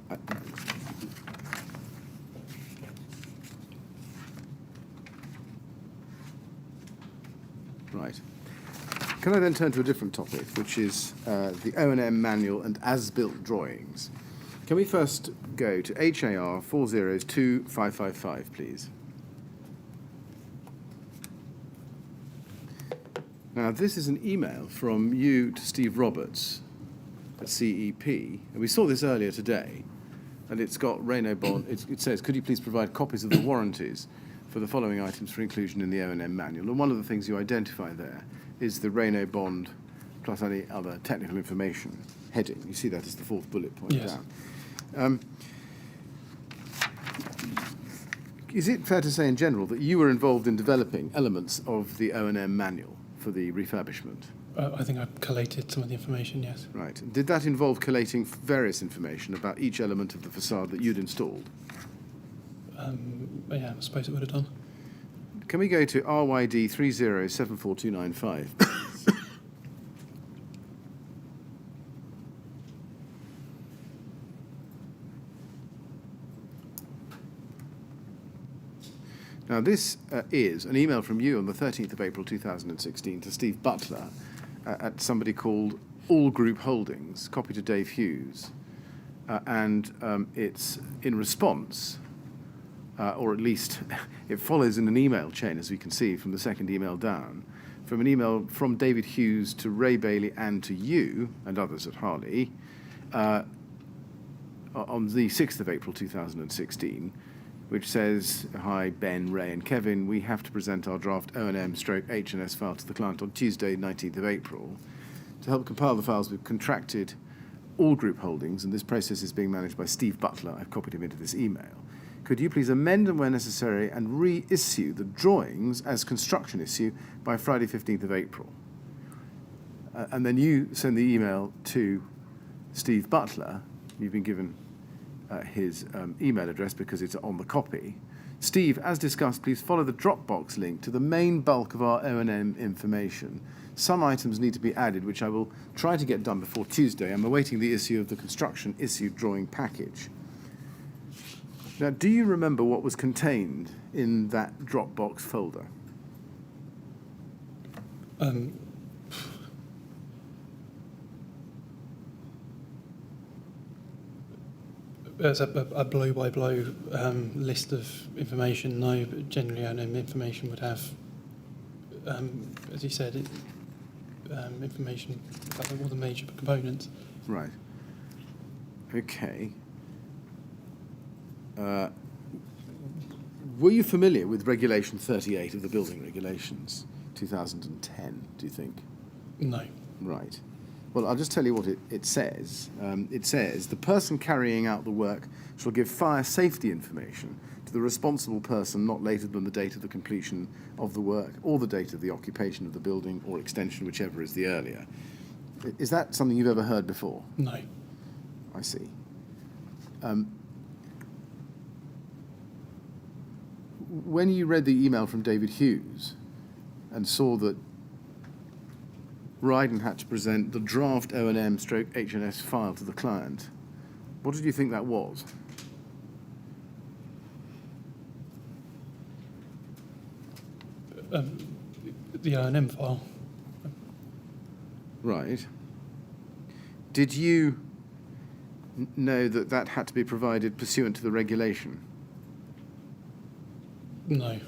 right. Can I then turn to a different topic, which is the O&M manual and as-built drawings? Can we first go to HAR 402555, please? Now, this is an email from you to Steve Roberts at CEP, and we saw this earlier today, and it's got Renault bond. It says, could you please provide copies of the warranties for the following items for inclusion in the O&M manual? And one of the things you identify there is the Renault bond plus any other technical information heading. You see that as the fourth bullet point Yes. down. Is it fair to say in general that you were involved in developing elements of the O&M manual for the refurbishment? I think I collated some of the information, yes. Right. Did that involve collating various information about each element of the facade that you'd installed? Yeah, I suppose it would have done. Can we go to RYD 3074295? Now, this is an email from you on the 13th of April 2016 to Steve Butler at somebody called All Group Holdings, copy to Dave Hughes. And it's in response, or at least it follows in an email chain, as we can see from the second email down, from an email from David Hughes to Ray Bailey and to you and others at Harley on the 6th of April 2016, which says, hi, Ben, Ray and Kevin, we have to present our draft O&M/H&S file to the client on Tuesday, 19th of April. To help compile the files, we've contracted All Group Holdings, and this process is being managed by Steve Butler. I've copied him into this email. Could you please amend and where necessary and reissue the drawings as construction issue by Friday, 15th of April? And then you send the email to Steve Butler. You've been given his email address because it's on the copy. Steve, as discussed, please follow the Dropbox link to the main bulk of our O&M information. Some items need to be added, which I will try to get done before Tuesday. I'm awaiting the issue of the construction issue drawing package. Now, do you remember what was contained in that Dropbox folder? There's a blow-by-blow list of information, no, but generally O&M information would have, as you said, information about all the major components. Right. Okay. Were you familiar with Regulation 38 of the Building Regulations, 2010, do you think? No. Right. Well, I'll just tell you what it says. It says, the person carrying out the work shall give fire safety information to the responsible person not later than the date of the completion of the work or the date of the occupation of the building or extension, whichever is the earlier. Is that something you've ever heard before? No. I see. When you read the email from David Hughes and saw that Ryden had to present the draft O&M stroke H&S file to the client, what did you think that was? The O&M file. Right. Did you know that that had to be provided pursuant to the regulation? No.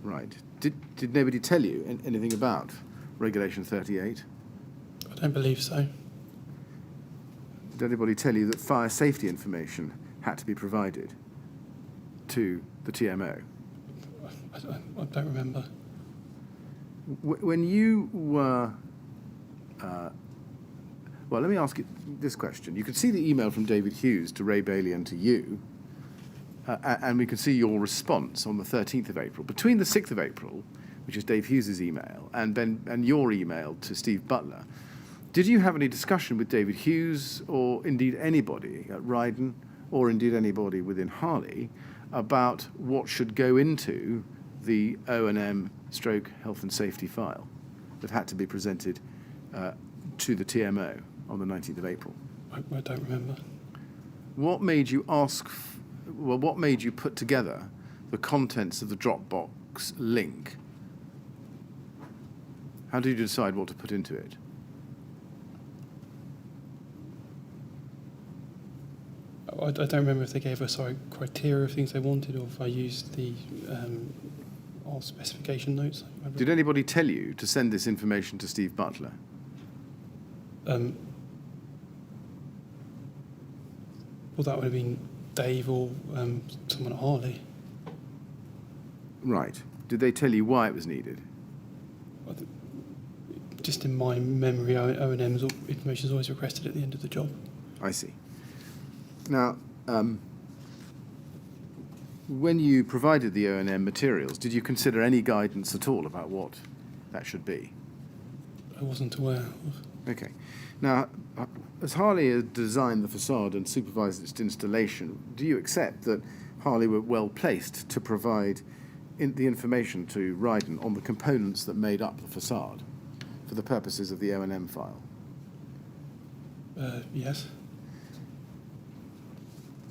Right. Did nobody tell you anything about Regulation 38? I don't believe so. Did anybody tell you that fire safety information had to be provided to the TMO? I don't remember. When you were... well, let me ask you this question. You could see the email from David Hughes to Ray Bailey and to you, and we could see your response on the 13th of April. Between the 6th of April, which is Dave Hughes' email, and your email to Steve Butler, did you have any discussion with David Hughes or indeed anybody at Ryden or indeed anybody within Harley about what should go into the O&M stroke health and safety file that had to be presented to the TMO on the 19th of April? I don't remember. What made you what made you put together the contents of the Dropbox link? How did you decide what to put into it? I don't remember if they gave us our criteria of things they wanted or if I used the our specification notes. Did anybody tell you to send this information to Steve Butler? Well, that would have been Dave or someone at Harley. Right. Did they tell you why it was needed? Just in my memory, O&M's information is always requested at the end of the job. I see. Now, when you provided the O&M materials, did you consider any guidance at all about what that should be? I wasn't aware of. Okay. Now, as Harley has designed the facade and supervised its installation, do you accept that Harley were well placed to provide the information to Ryden on the components that made up the facade for the purposes of the O&M file? Yes.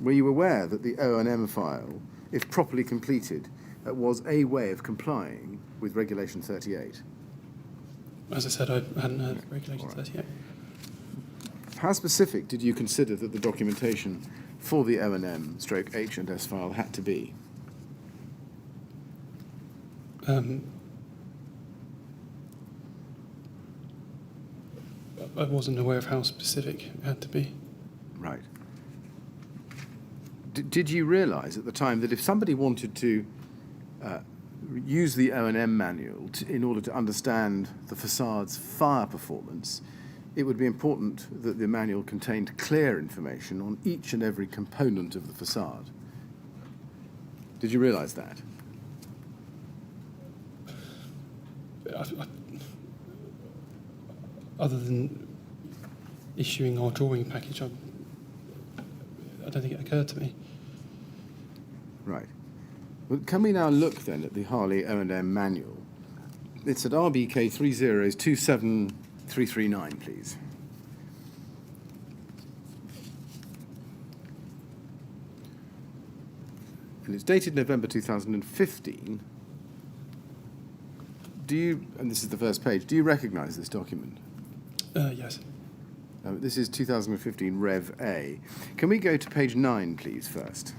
Were you aware that the O&M file, if properly completed, was a way of complying with Regulation 38? As I said, I hadn't heard of Regulation All right. 38. How specific did you consider that the documentation for the O&M stroke H&S file had to be? I wasn't aware of how specific it had to be. Right. Did you realise at the time that if somebody wanted to use the O&M manual in order to understand the facade's fire performance, it would be important that the manual contained clear information on each and every component of the facade? Did you realise that? Other than issuing our drawing package, I don't think it occurred to me. Right. Well, can we now look then at the Harley O&M manual? It's at RBK 2727339, please. And it's dated November 2015. Do you, and this is the first page, do you recognise this document? Yes. This is 2015 Rev A. Can we go to page 9, please, first?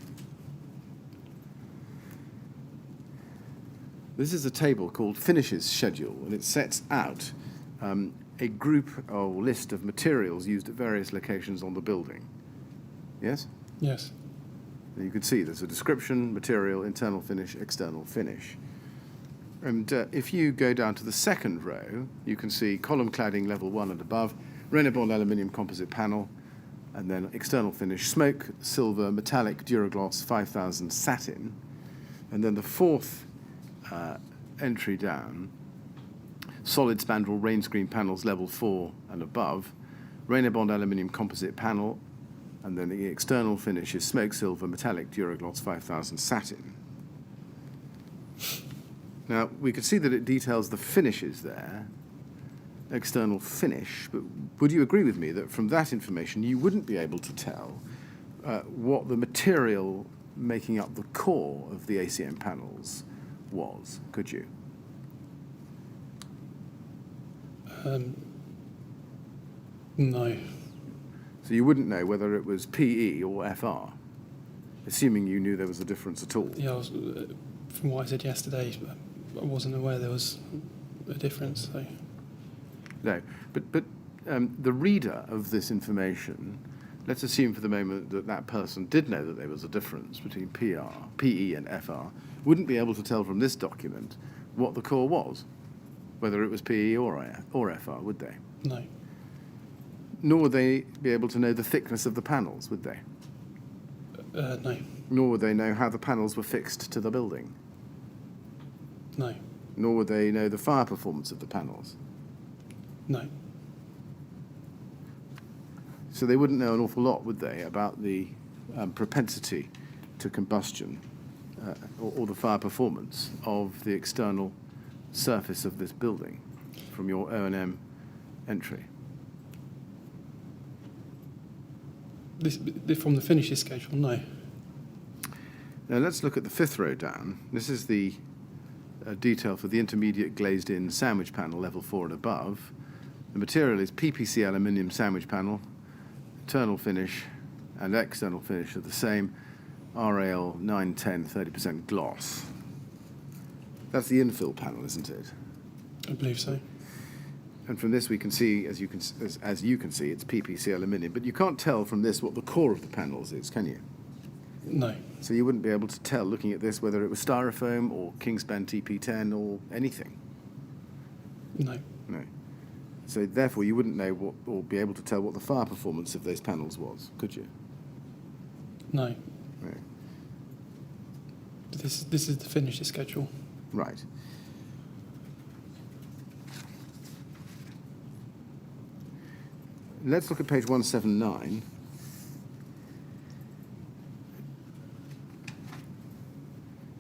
This is a table called Finishes Schedule, and it sets out a group or list of materials used at various locations on the building. Yes? Yes. You can see there's a description, material, internal finish, external finish. And if you go down to the second row, you can see column cladding level 1 and above, Renabond aluminium composite panel, and then external finish, smoke, silver, metallic, Duragloss, 5000 satin. And then the fourth entry down, solid spandrel rain screen panels level 4 and above, Renabond aluminium composite panel, and then the external finish is smoke, silver, metallic, Duragloss, 5000 satin. Now, we can see that it details the finishes there, external finish, but would you agree with me that from that information you wouldn't be able to tell what the material making up the core of the ACM panels was, could you? No. So you wouldn't know whether it was PE or FR, assuming you knew there was a difference at all? Yeah, from what I said yesterday, I wasn't aware there was a difference. So. No, but the reader of this information, let's assume for the moment that that person did know that there was a difference between PE and FR, wouldn't be able to tell from this document what the core was, whether it was PE or FR, would they? No. Nor would they be able to know the thickness of the panels, would they? No. Nor would they know how the panels were fixed to the building. No. Nor would they know the fire performance of the panels. No. So they wouldn't know an awful lot, would they, about the propensity to combustion or the fire performance of the external surface of this building from your O&M entry? From the finishes schedule, no. Now let's look at the fifth row down. This is the detail for the intermediate glazed-in sandwich panel, level 4 and above. The material is PPC aluminium sandwich panel. Internal finish and external finish are the same. RAL 910 30% gloss. That's the infill panel, isn't it? I believe so. And from this we can see, as you can see, it's PPC aluminium. But you can't tell from this what the core of the panels is, can you? No. So you wouldn't be able to tell, looking at this, whether it was styrofoam or Kingspan TP10 or anything? No. No. So therefore you wouldn't know what, or be able to tell what the fire performance of those panels was, could you? No. No. This is the finishes schedule. Right. Let's look at page 179.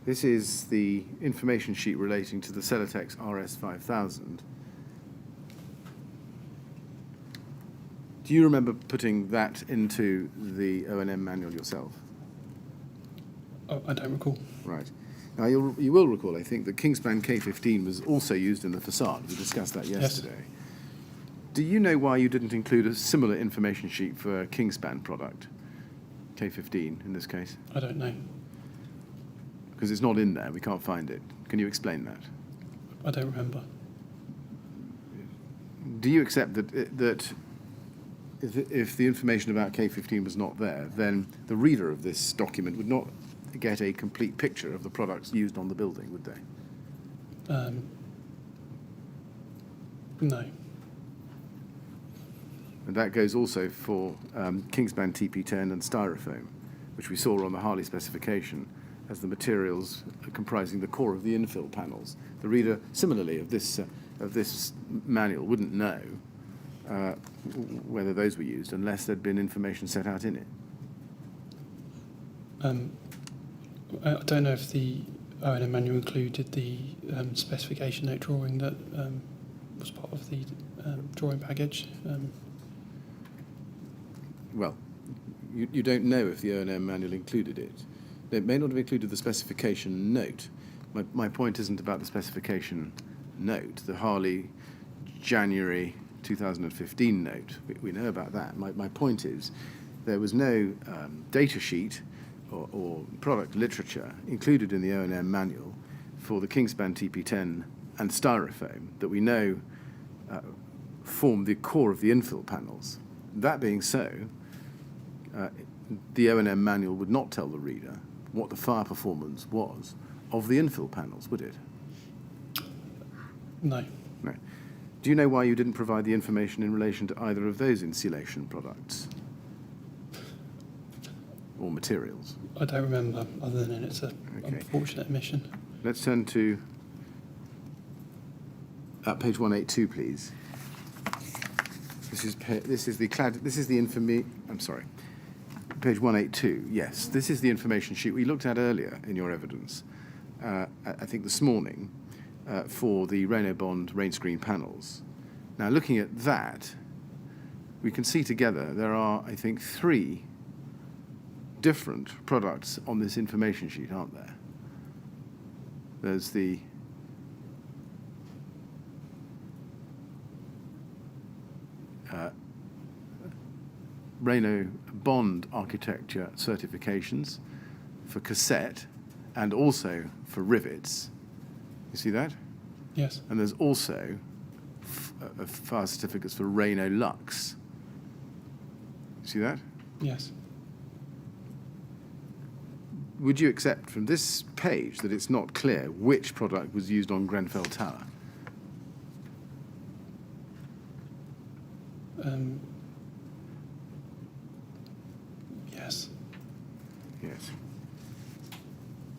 This is the information sheet relating to the Celotex RS5000. Do you remember putting that into the O&M manual yourself? Oh, I don't recall. Right. Now, you will recall, I think, that Kingspan K15 was also used in the facade. We discussed that yesterday. Yes. Do you know why you didn't include a similar information sheet for a Kingspan product, K15 in this case? I don't know. Because it's not in there. We can't find it. Can you explain that? I don't remember. Do you accept that if the information about K15 was not there, then the reader of this document would not get a complete picture of the products used on the building, would they? No. And that goes also for Kingspan TP10 and styrofoam, which we saw on the Harley specification as the materials comprising the core of the infill panels. The reader, similarly, of this manual wouldn't know whether those were used unless there'd been information set out in it. I don't know if the O&M manual included the specification note drawing that was part of the drawing package. Well, you don't know if the O&M manual included it. It may not have included the specification note. My point isn't about the specification note, the Harley January 2015 note. We know about that. My point is there was no data sheet or product literature included in the O&M manual for the Kingspan TP10 and styrofoam that we know form the core of the infill panels. That being so, the O&M manual would not tell the reader what the fire performance was of the infill panels, would it? No. No. Do you know why you didn't provide the information in relation to either of those insulation products or materials? I don't remember, other than it's a Okay. unfortunate omission. Let's turn to page 182, please. This is the I'm sorry. Page 182. Yes, this is the information sheet we looked at earlier in your evidence. I think this morning for the Renault Bond rain screen panels. Now, looking at that, we can see together there are, I think, 3 different products on this information sheet, aren't there? There's the Renault Bond architecture certifications for cassette and also for rivets. You see that? Yes. And there's also fire certificates for Renault Lux. You see that? Yes. Would you accept from this page that it's not clear which product was used on Grenfell Tower? Yes. Yes.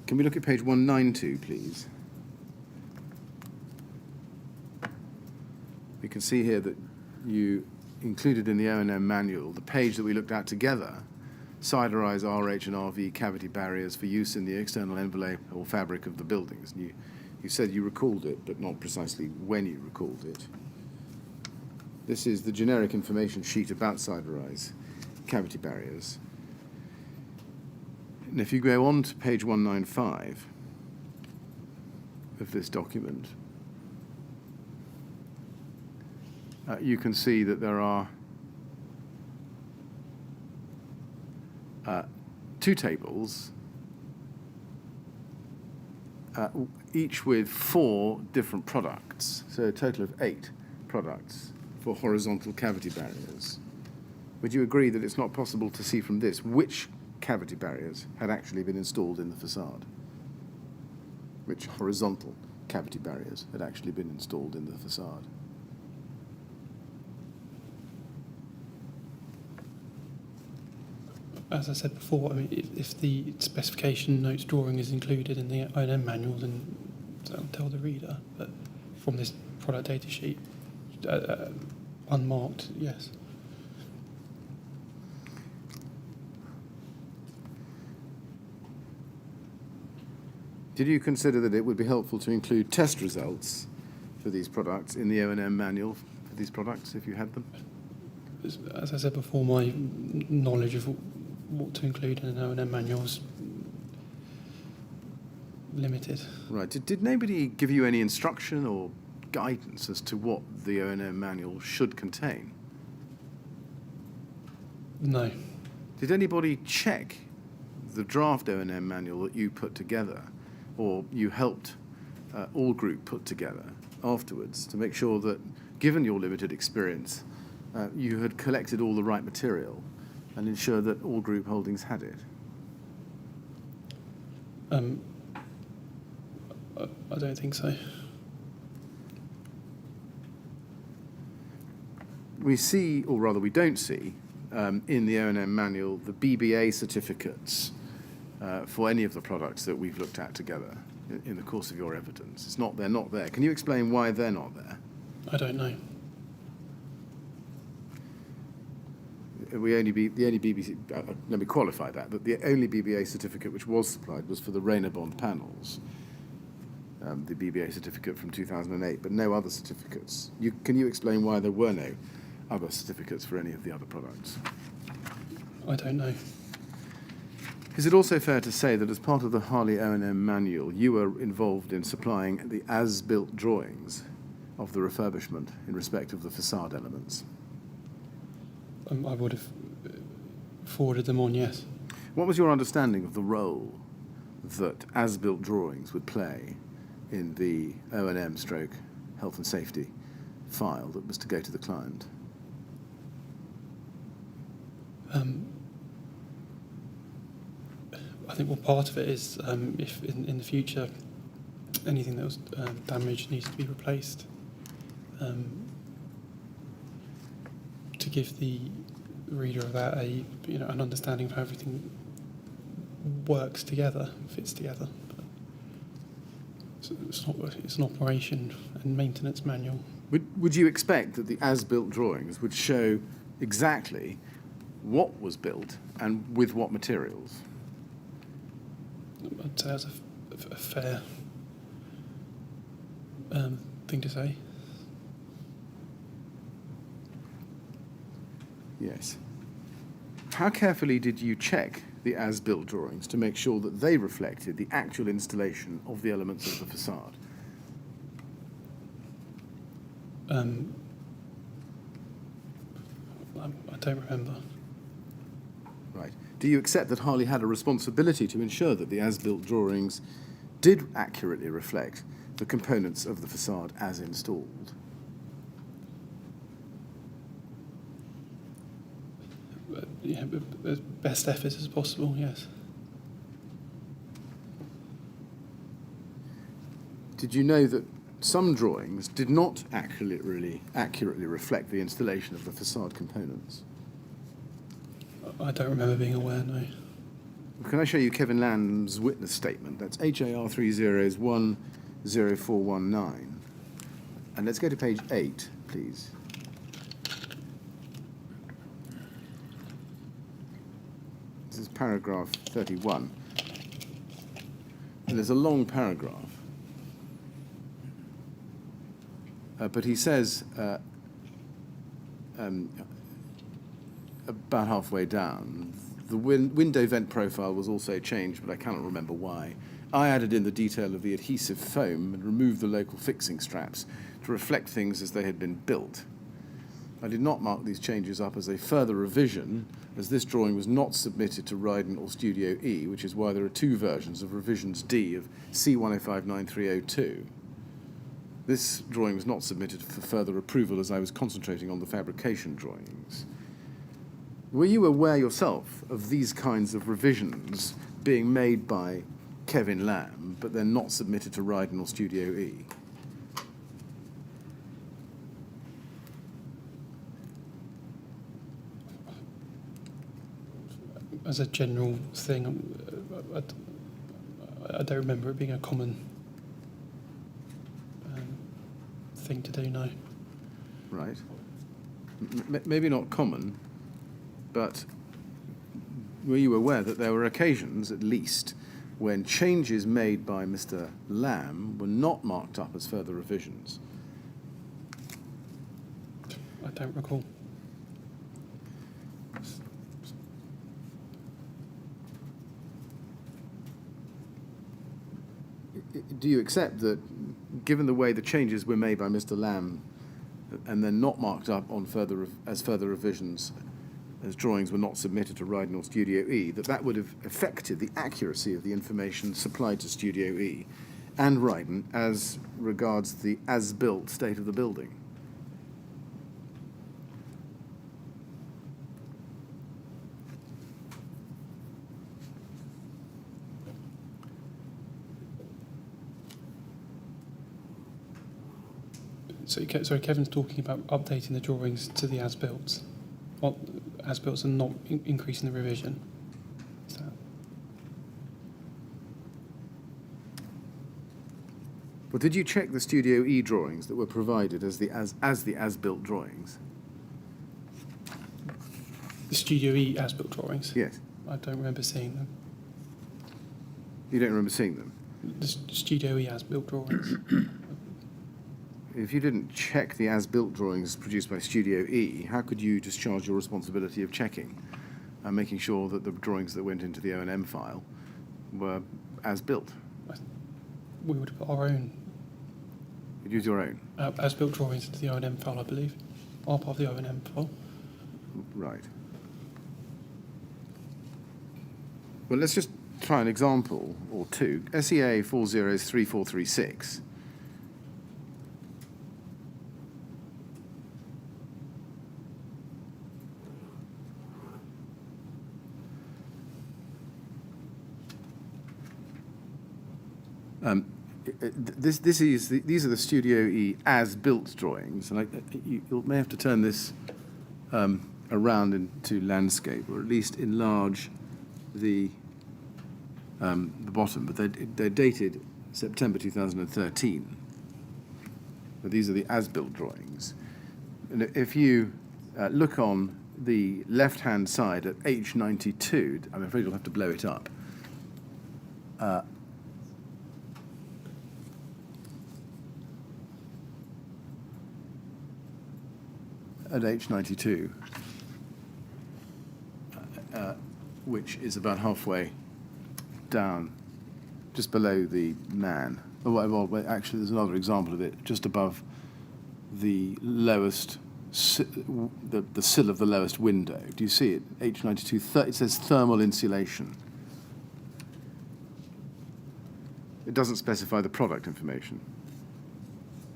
Can we look at page 192, please? We can see here that you included in the O&M manual the page that we looked at together, siderise RH and RV cavity barriers for use in the external envelope or fabric of the buildings. And you said you recalled it, but not precisely when you recalled it. This is the generic information sheet about siderise cavity barriers. And if you go on to page 195 of this document, you can see that there are 2 tables, each with 4 different products, so a total of 8 products for horizontal cavity barriers. Would you agree that it's not possible to see from this which cavity barriers had actually been installed in the facade? Which horizontal cavity barriers had actually been installed in the facade? As I said before, I mean, if the specification notes drawing is included in the O&M manual, then that'll tell the reader. But from this product data sheet, unmarked, yes. Did you consider that it would be helpful to include test results for these products in the O&M manual for these products, if you had them? As I said before, my knowledge of what to include in an O&M manual is limited. Right. Did nobody give you any instruction or guidance as to what the O&M manual should contain? No. Did anybody check the draft O&M manual that you put together, or you helped all group put together afterwards, to make sure that, given your limited experience, you had collected all the right material and ensure that all group holdings had it? I don't think so. We see, or rather we don't see, in the O&M manual the BBA certificates for any of the products that we've looked at together in the course of your evidence. They're not there. Can you explain why they're not there? I don't know. The only BBC, let me qualify that the only BBA certificate which was supplied was for the Renault Bond panels, the BBA certificate from 2008, but no other certificates. Can you explain why there were no other certificates for any of the other products? I don't know. Is it also fair to say that as part of the Harley O&M manual, you were involved in supplying the as-built drawings of the refurbishment in respect of the facade elements? I would have forwarded them on, yes. What was your understanding of the role that as-built drawings would play in the O&M stroke health and safety file that was to go to the client? I think part of it is if in the future anything that was damaged needs to be replaced, to give the reader of that an understanding of how everything works together, fits together. But it's an operation and maintenance manual. Would you expect that the as-built drawings would show exactly what was built and with what materials? I'd say that's a fair thing to say. Yes. How carefully did you check the as-built drawings to make sure that they reflected the actual installation of the elements of the facade? I don't remember. Right. Do you accept that Harley had a responsibility to ensure that the as-built drawings did accurately reflect the components of the facade as installed? Yeah, as best efforts as possible, yes. Did you know that some drawings did not accurately reflect the installation of the facade components? I don't remember being aware, no. Can I show you Kevin Lamb's witness statement? That's HAR 3010419. And let's go to page 8, please. This is paragraph 31. And there's a long paragraph. But he says, about halfway down, the window vent profile was also changed, but I cannot remember why. I added in the detail of the adhesive foam and removed the local fixing straps to reflect things as they had been built. I did not mark these changes up as a further revision, as this drawing was not submitted to Ryden or Studio E, which is why there are two versions of revisions D of C10593002. This drawing was not submitted for further approval as I was concentrating on the fabrication drawings. Were you aware yourself of these kinds of revisions being made by Kevin Lamb, but then not submitted to Ryden or Studio E? As a general thing, I don't remember it being a common thing to do, no. Right. Maybe not common, but were you aware that there were occasions, at least, when changes made by Mr. Lamb were not marked up as further revisions? I don't recall. Do you accept that, given the way the changes were made by Mr. Lamb and then not marked up on as further revisions, as drawings were not submitted to Ryden or Studio E, that would have affected the accuracy of the information supplied to Studio E and Ryden as regards the as-built state of the building? So, sorry, Kevin's talking about updating the drawings to the as-built. As-built and not increasing the revision. Is that? Well, did you check the Studio E drawings that were provided as the as-built drawings? The Studio E as-built drawings? Yes. I don't remember seeing them. You don't remember seeing them? The Studio E as-built drawings. If you didn't check the as-built drawings produced by Studio E, how could you discharge your responsibility of checking and making sure that the drawings that went into the O&M file were as-built? We would put our own You'd use your own? as-built drawings into the O&M file, I believe. Are part of the O&M file. Right. Well, let's just try an example or two. SEA 403436. These are the Studio E as-built drawings, and you may have to turn this around into landscape, or at least enlarge the bottom. But they're dated September 2013. But these are the as-built drawings. And if you look on the left-hand side at H92, I'm afraid you'll have to blow it up. At H92, which is about halfway down, just below the man. Oh, well, actually, there's another example of it just above the lowest, the sill of the lowest window. Do you see it? H92, it says thermal insulation. It doesn't specify the product information.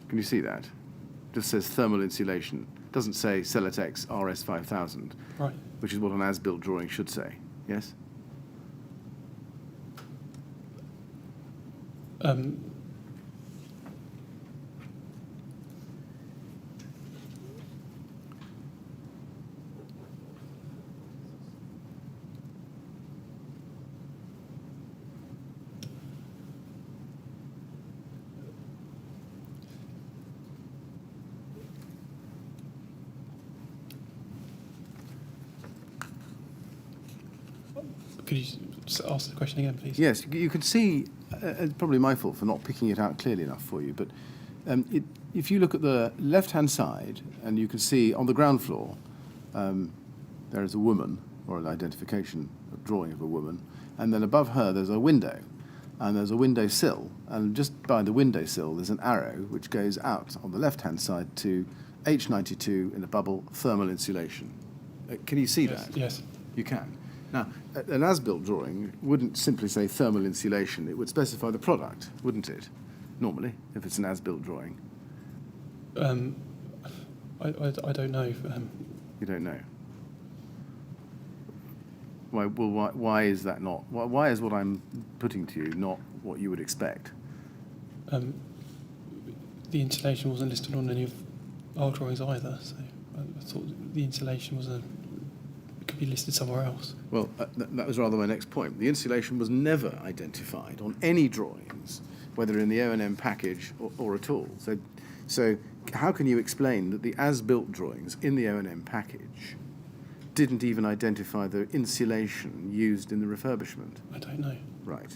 Can you see that? It just says thermal insulation. It doesn't say Celotex RS5000, Right. which is what an as-built drawing should say. Yes? Could you ask the question again, please? Yes, you can see, it's probably my fault for not picking it out clearly enough for you, but if you look at the left-hand side, and you can see on the ground floor, there is a woman, or an identification, a drawing of a woman, and then above her there's a window, and there's a window sill, and just by the window sill there's an arrow which goes out on the left-hand side to H92 in a bubble thermal insulation. Can you see that? Yes. You can. Now, an as-built drawing wouldn't simply say thermal insulation. It would specify the product, wouldn't it? Normally, if it's an as-built drawing. I don't know. You don't know. Why? Well, why is that not? Why is what I'm putting to you not what you would expect? The insulation wasn't listed on any of our drawings either, so I thought the insulation was could be listed somewhere else. Well, that was rather my next point. The insulation was never identified on any drawings, whether in the O&M package or at all. So how can you explain that the as-built drawings in the O&M package didn't even identify the insulation used in the refurbishment? I don't know. Right.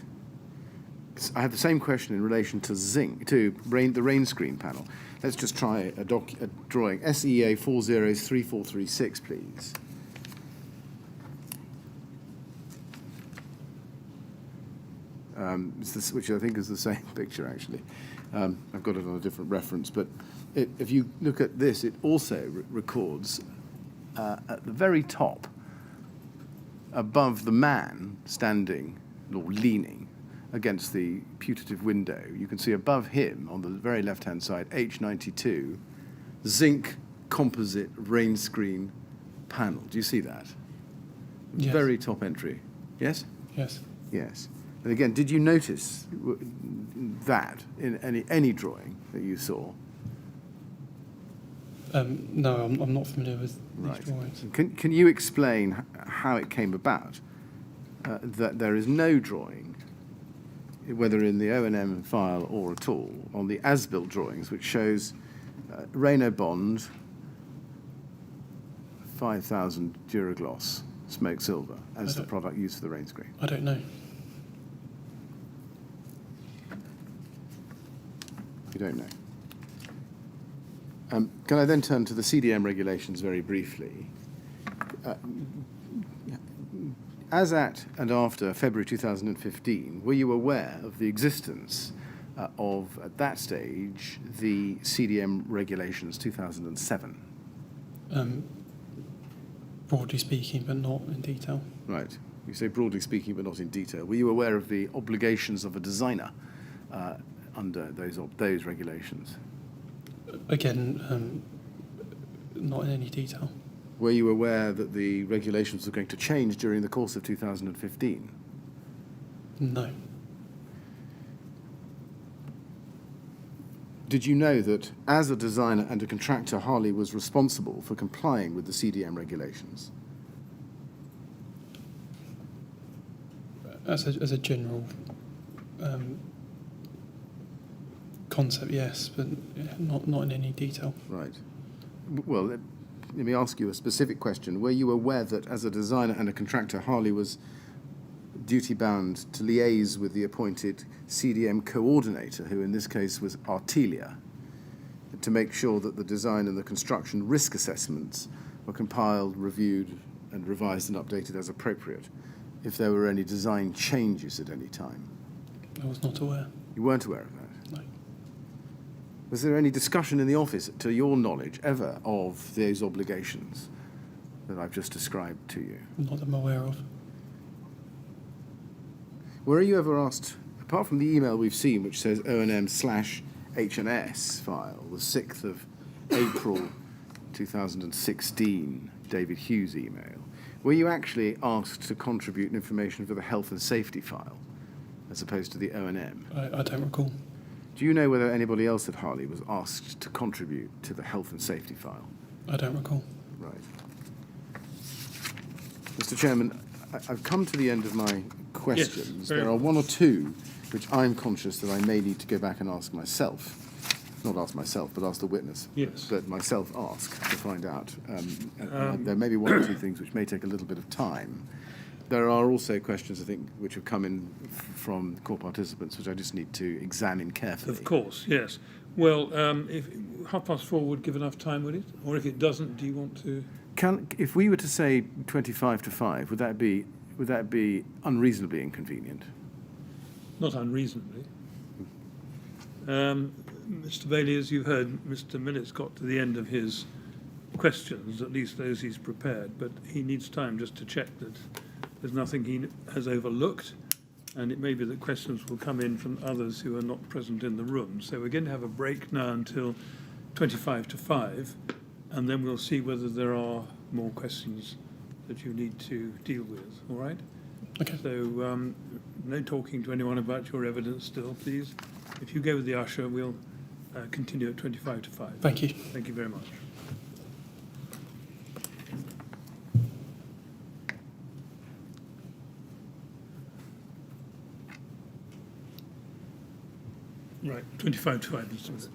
I have the same question in relation to zinc, to the rain screen panel. Let's just try a drawing. SEA 403436, please. Which I think is the same picture, actually. I've got it on a different reference, but if you look at this, it also records at the very top, above the man standing or leaning against the putative window, you can see above him, on the very left-hand side, H92, zinc composite rain screen panel. Do you see that? Yes. Very top entry. Yes? Yes. Yes. And again, did you notice that in any drawing that you saw? No, I'm not familiar with Right. these drawings. Can you explain how it came about that there is no drawing, whether in the O&M file or at all, on the as-built drawings, which shows Renault Bond 5000 Duragloss smoked silver as the product used for the rain screen? I don't know. You don't know. Can I then turn to the CDM regulations very briefly? As at and after February 2015, were you aware of the existence of, at that stage, the CDM regulations 2007? Broadly speaking, but not in detail. Right. You say broadly speaking, but not in detail. Were you aware of the obligations of a designer under those regulations? Again, not in any detail. Were you aware that the regulations were going to change during the course of 2015? No. did you know that as a designer and a contractor, Harley was responsible for complying with the CDM regulations? As a general concept, yes, but not in any detail. Right. Well, let me ask you a specific question. Were you aware that as a designer and a contractor, Harley was duty-bound to liaise with the appointed CDM coordinator, who in this case was Artelia, to make sure that the design and the construction risk assessments were compiled, reviewed, and revised and updated as appropriate, if there were any design changes at any time? I was not aware. You weren't aware of that? No. Was there any discussion in the office, to your knowledge, ever of those obligations that I've just described to you? Not that I'm aware of. Were you ever asked, apart from the email we've seen, which says O&M/HNS file, the 6th of April 2016, David Hughes email, were you actually asked to contribute information for the health and safety file, as opposed to the O&M? I don't recall. Do you know whether anybody else at Harley was asked to contribute to the health and safety file? I don't recall. Right. Mr. Chairman, I've come to the end of my questions. Yes, There are one or two which I'm conscious that I may need to go back and ask myself. Not ask myself, but ask the witness. Yes. But myself ask to find out. There may be one or two things which may take a little bit of time. There are also questions, I think, which have come in from core participants, which I just need to examine carefully. Of course, yes. Well, if 4:30 would give enough time, would it? Or if it doesn't, do you want to? If we were to say 25 to 5, would that be unreasonably inconvenient? Not unreasonably. Mr. Bailey, as you heard, Mr. Millett's got to the end of his questions, at least those he's prepared, but he needs time just to check that there's nothing he has overlooked, and it may be that questions will come in from others who are not present in the room. So we're going to have a break now until 25 to 5, and then we'll see whether there are more questions that you need to deal with, all right? Okay. So no talking to anyone about your evidence still, please. If you go with the usher, we'll continue at 25 to 5. Thank you. Thank you very much. Right, 25 to 5, Mr. Millett.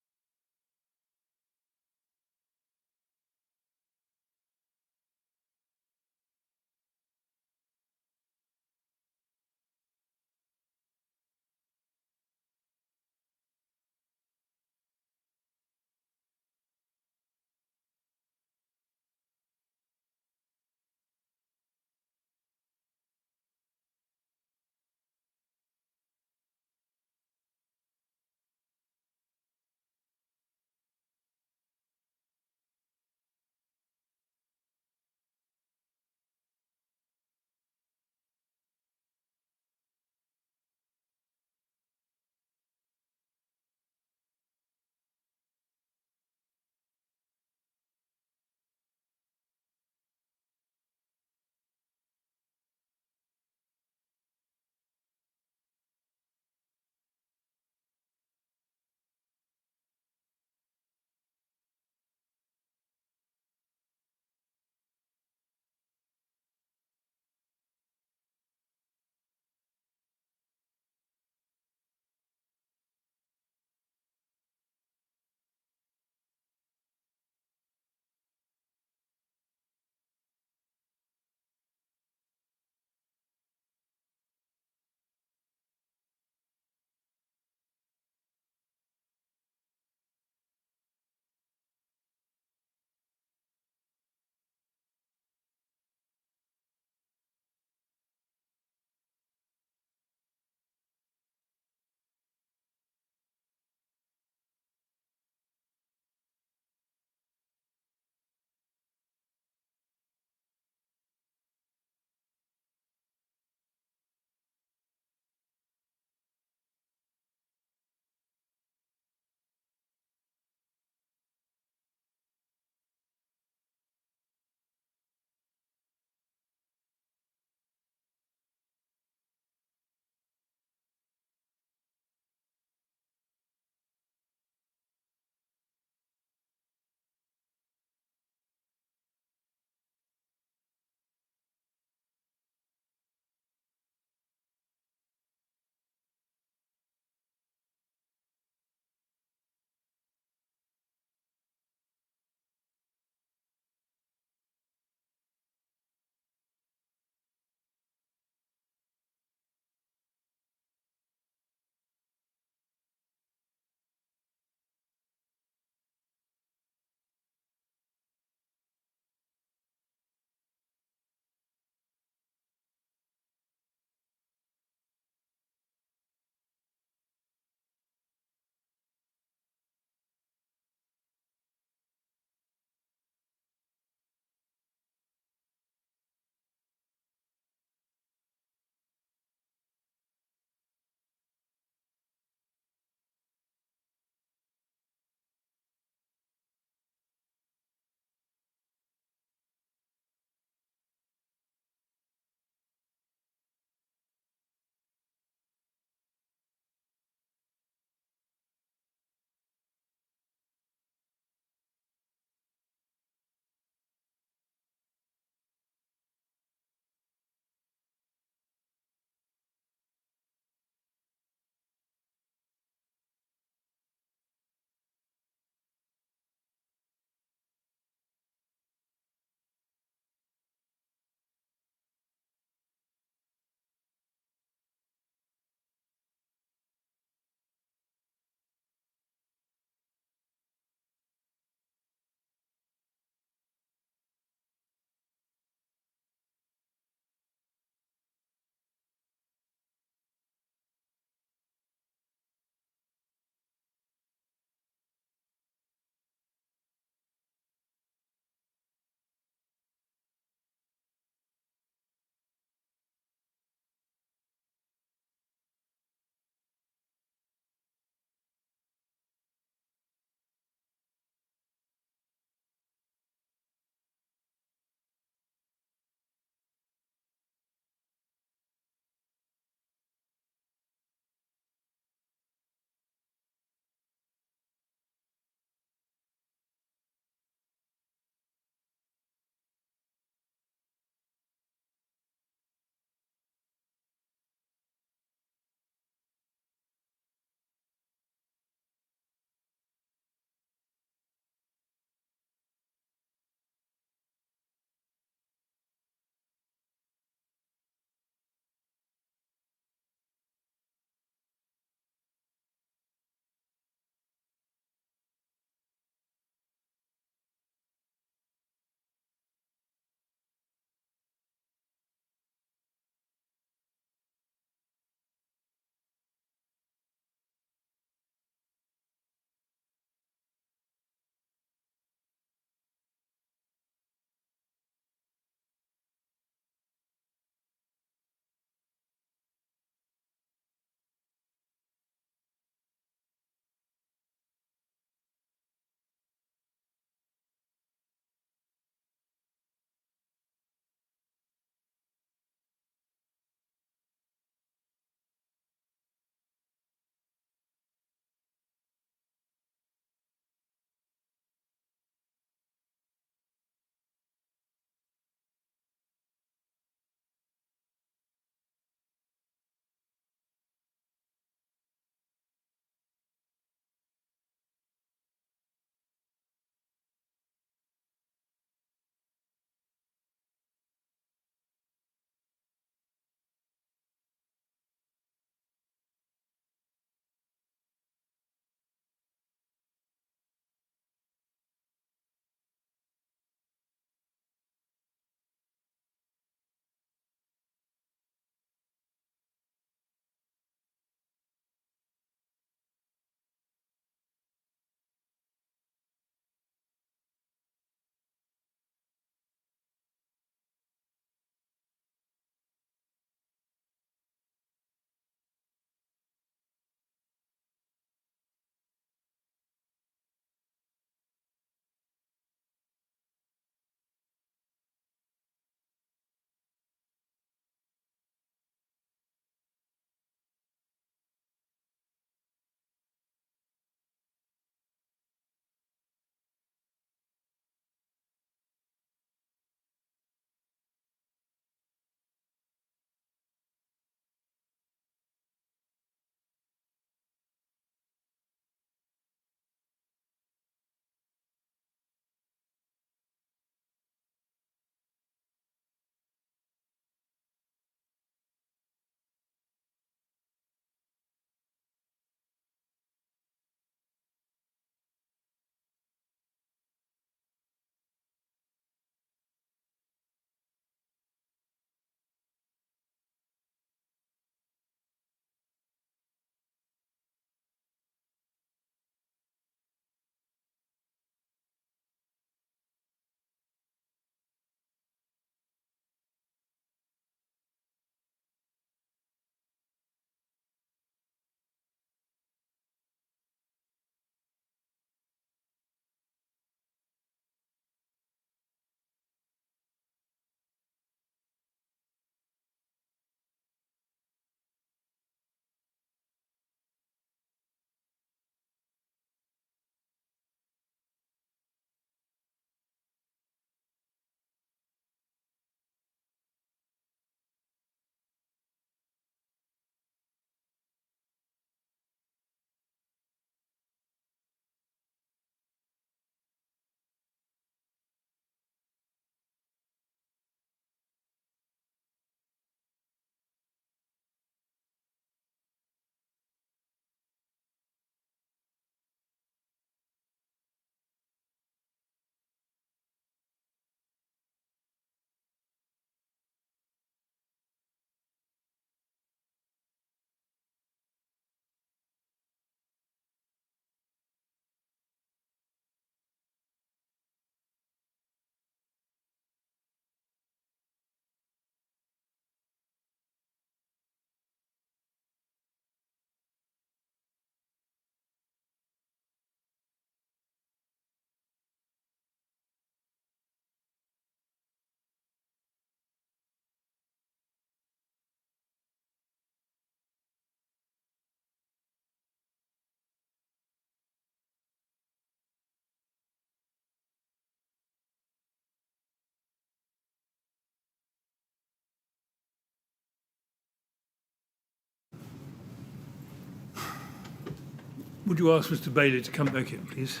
Would you ask Mr. Bailey to come back in, please?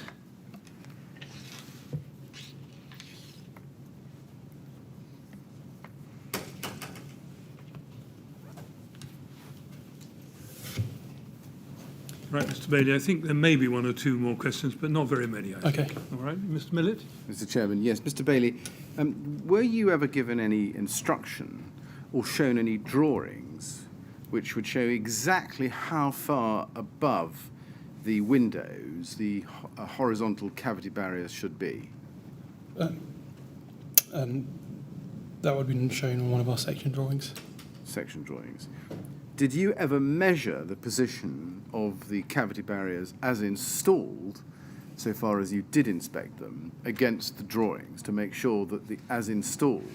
Right, Mr. Bailey, I think there may be one or two more questions, but not very many, I think. Okay. All right, Mr. Millett? Mr. Chairman, yes. Mr. Bailey, were you ever given any instruction or shown any drawings which would show exactly how far above the windows the horizontal cavity barriers should be? That would have been shown on one of our section drawings. Section drawings. Did you ever measure the position of the cavity barriers as installed, so far as you did inspect them, against the drawings to make sure that the as installed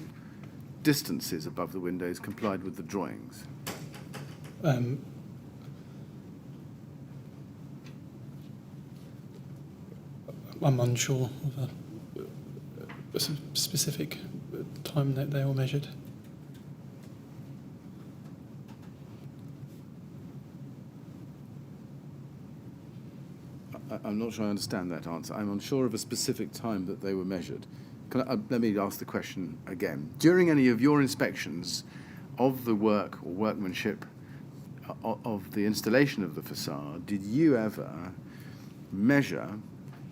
distances above the windows complied with the drawings? I'm unsure of a specific time that they were measured. I'm not sure I understand that answer. I'm unsure of a specific time that they were measured. Let me ask the question again. During any of your inspections of the work or workmanship of the installation of the facade, did you ever measure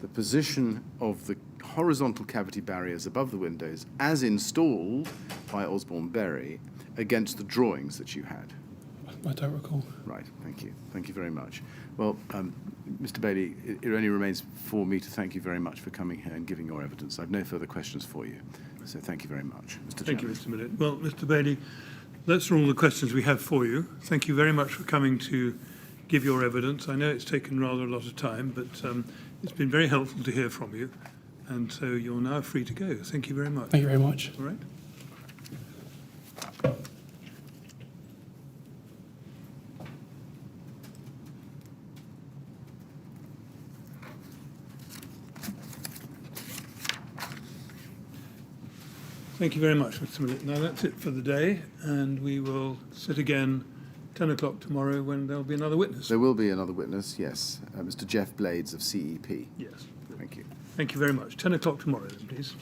the position of the horizontal cavity barriers above the windows as installed by Osborne Berry against the drawings that you had? I don't recall. Right, thank you. Thank you very much. Well, Mr. Bailey, it only remains for me to thank you very much for coming here and giving your evidence. I've no further questions for you, so thank you very much. Mr. Thank you, Chairman. Mr. Millett. Well, Mr. Bailey, those are all the questions we have for you. Thank you very much for coming to give your evidence. I know it's taken rather a lot of time, but it's been very helpful to hear from you. And so you're now free to go. Thank you very much. Thank you very much. All right. Thank you very much, Mr. Millett. Now that's it for the day, and we will sit again 10 o'clock tomorrow when there'll be another witness. There will be another witness, yes. Mr. Jeff Blades of CEP. Yes. Thank you. Thank you very much. 10 o'clock tomorrow, then, please.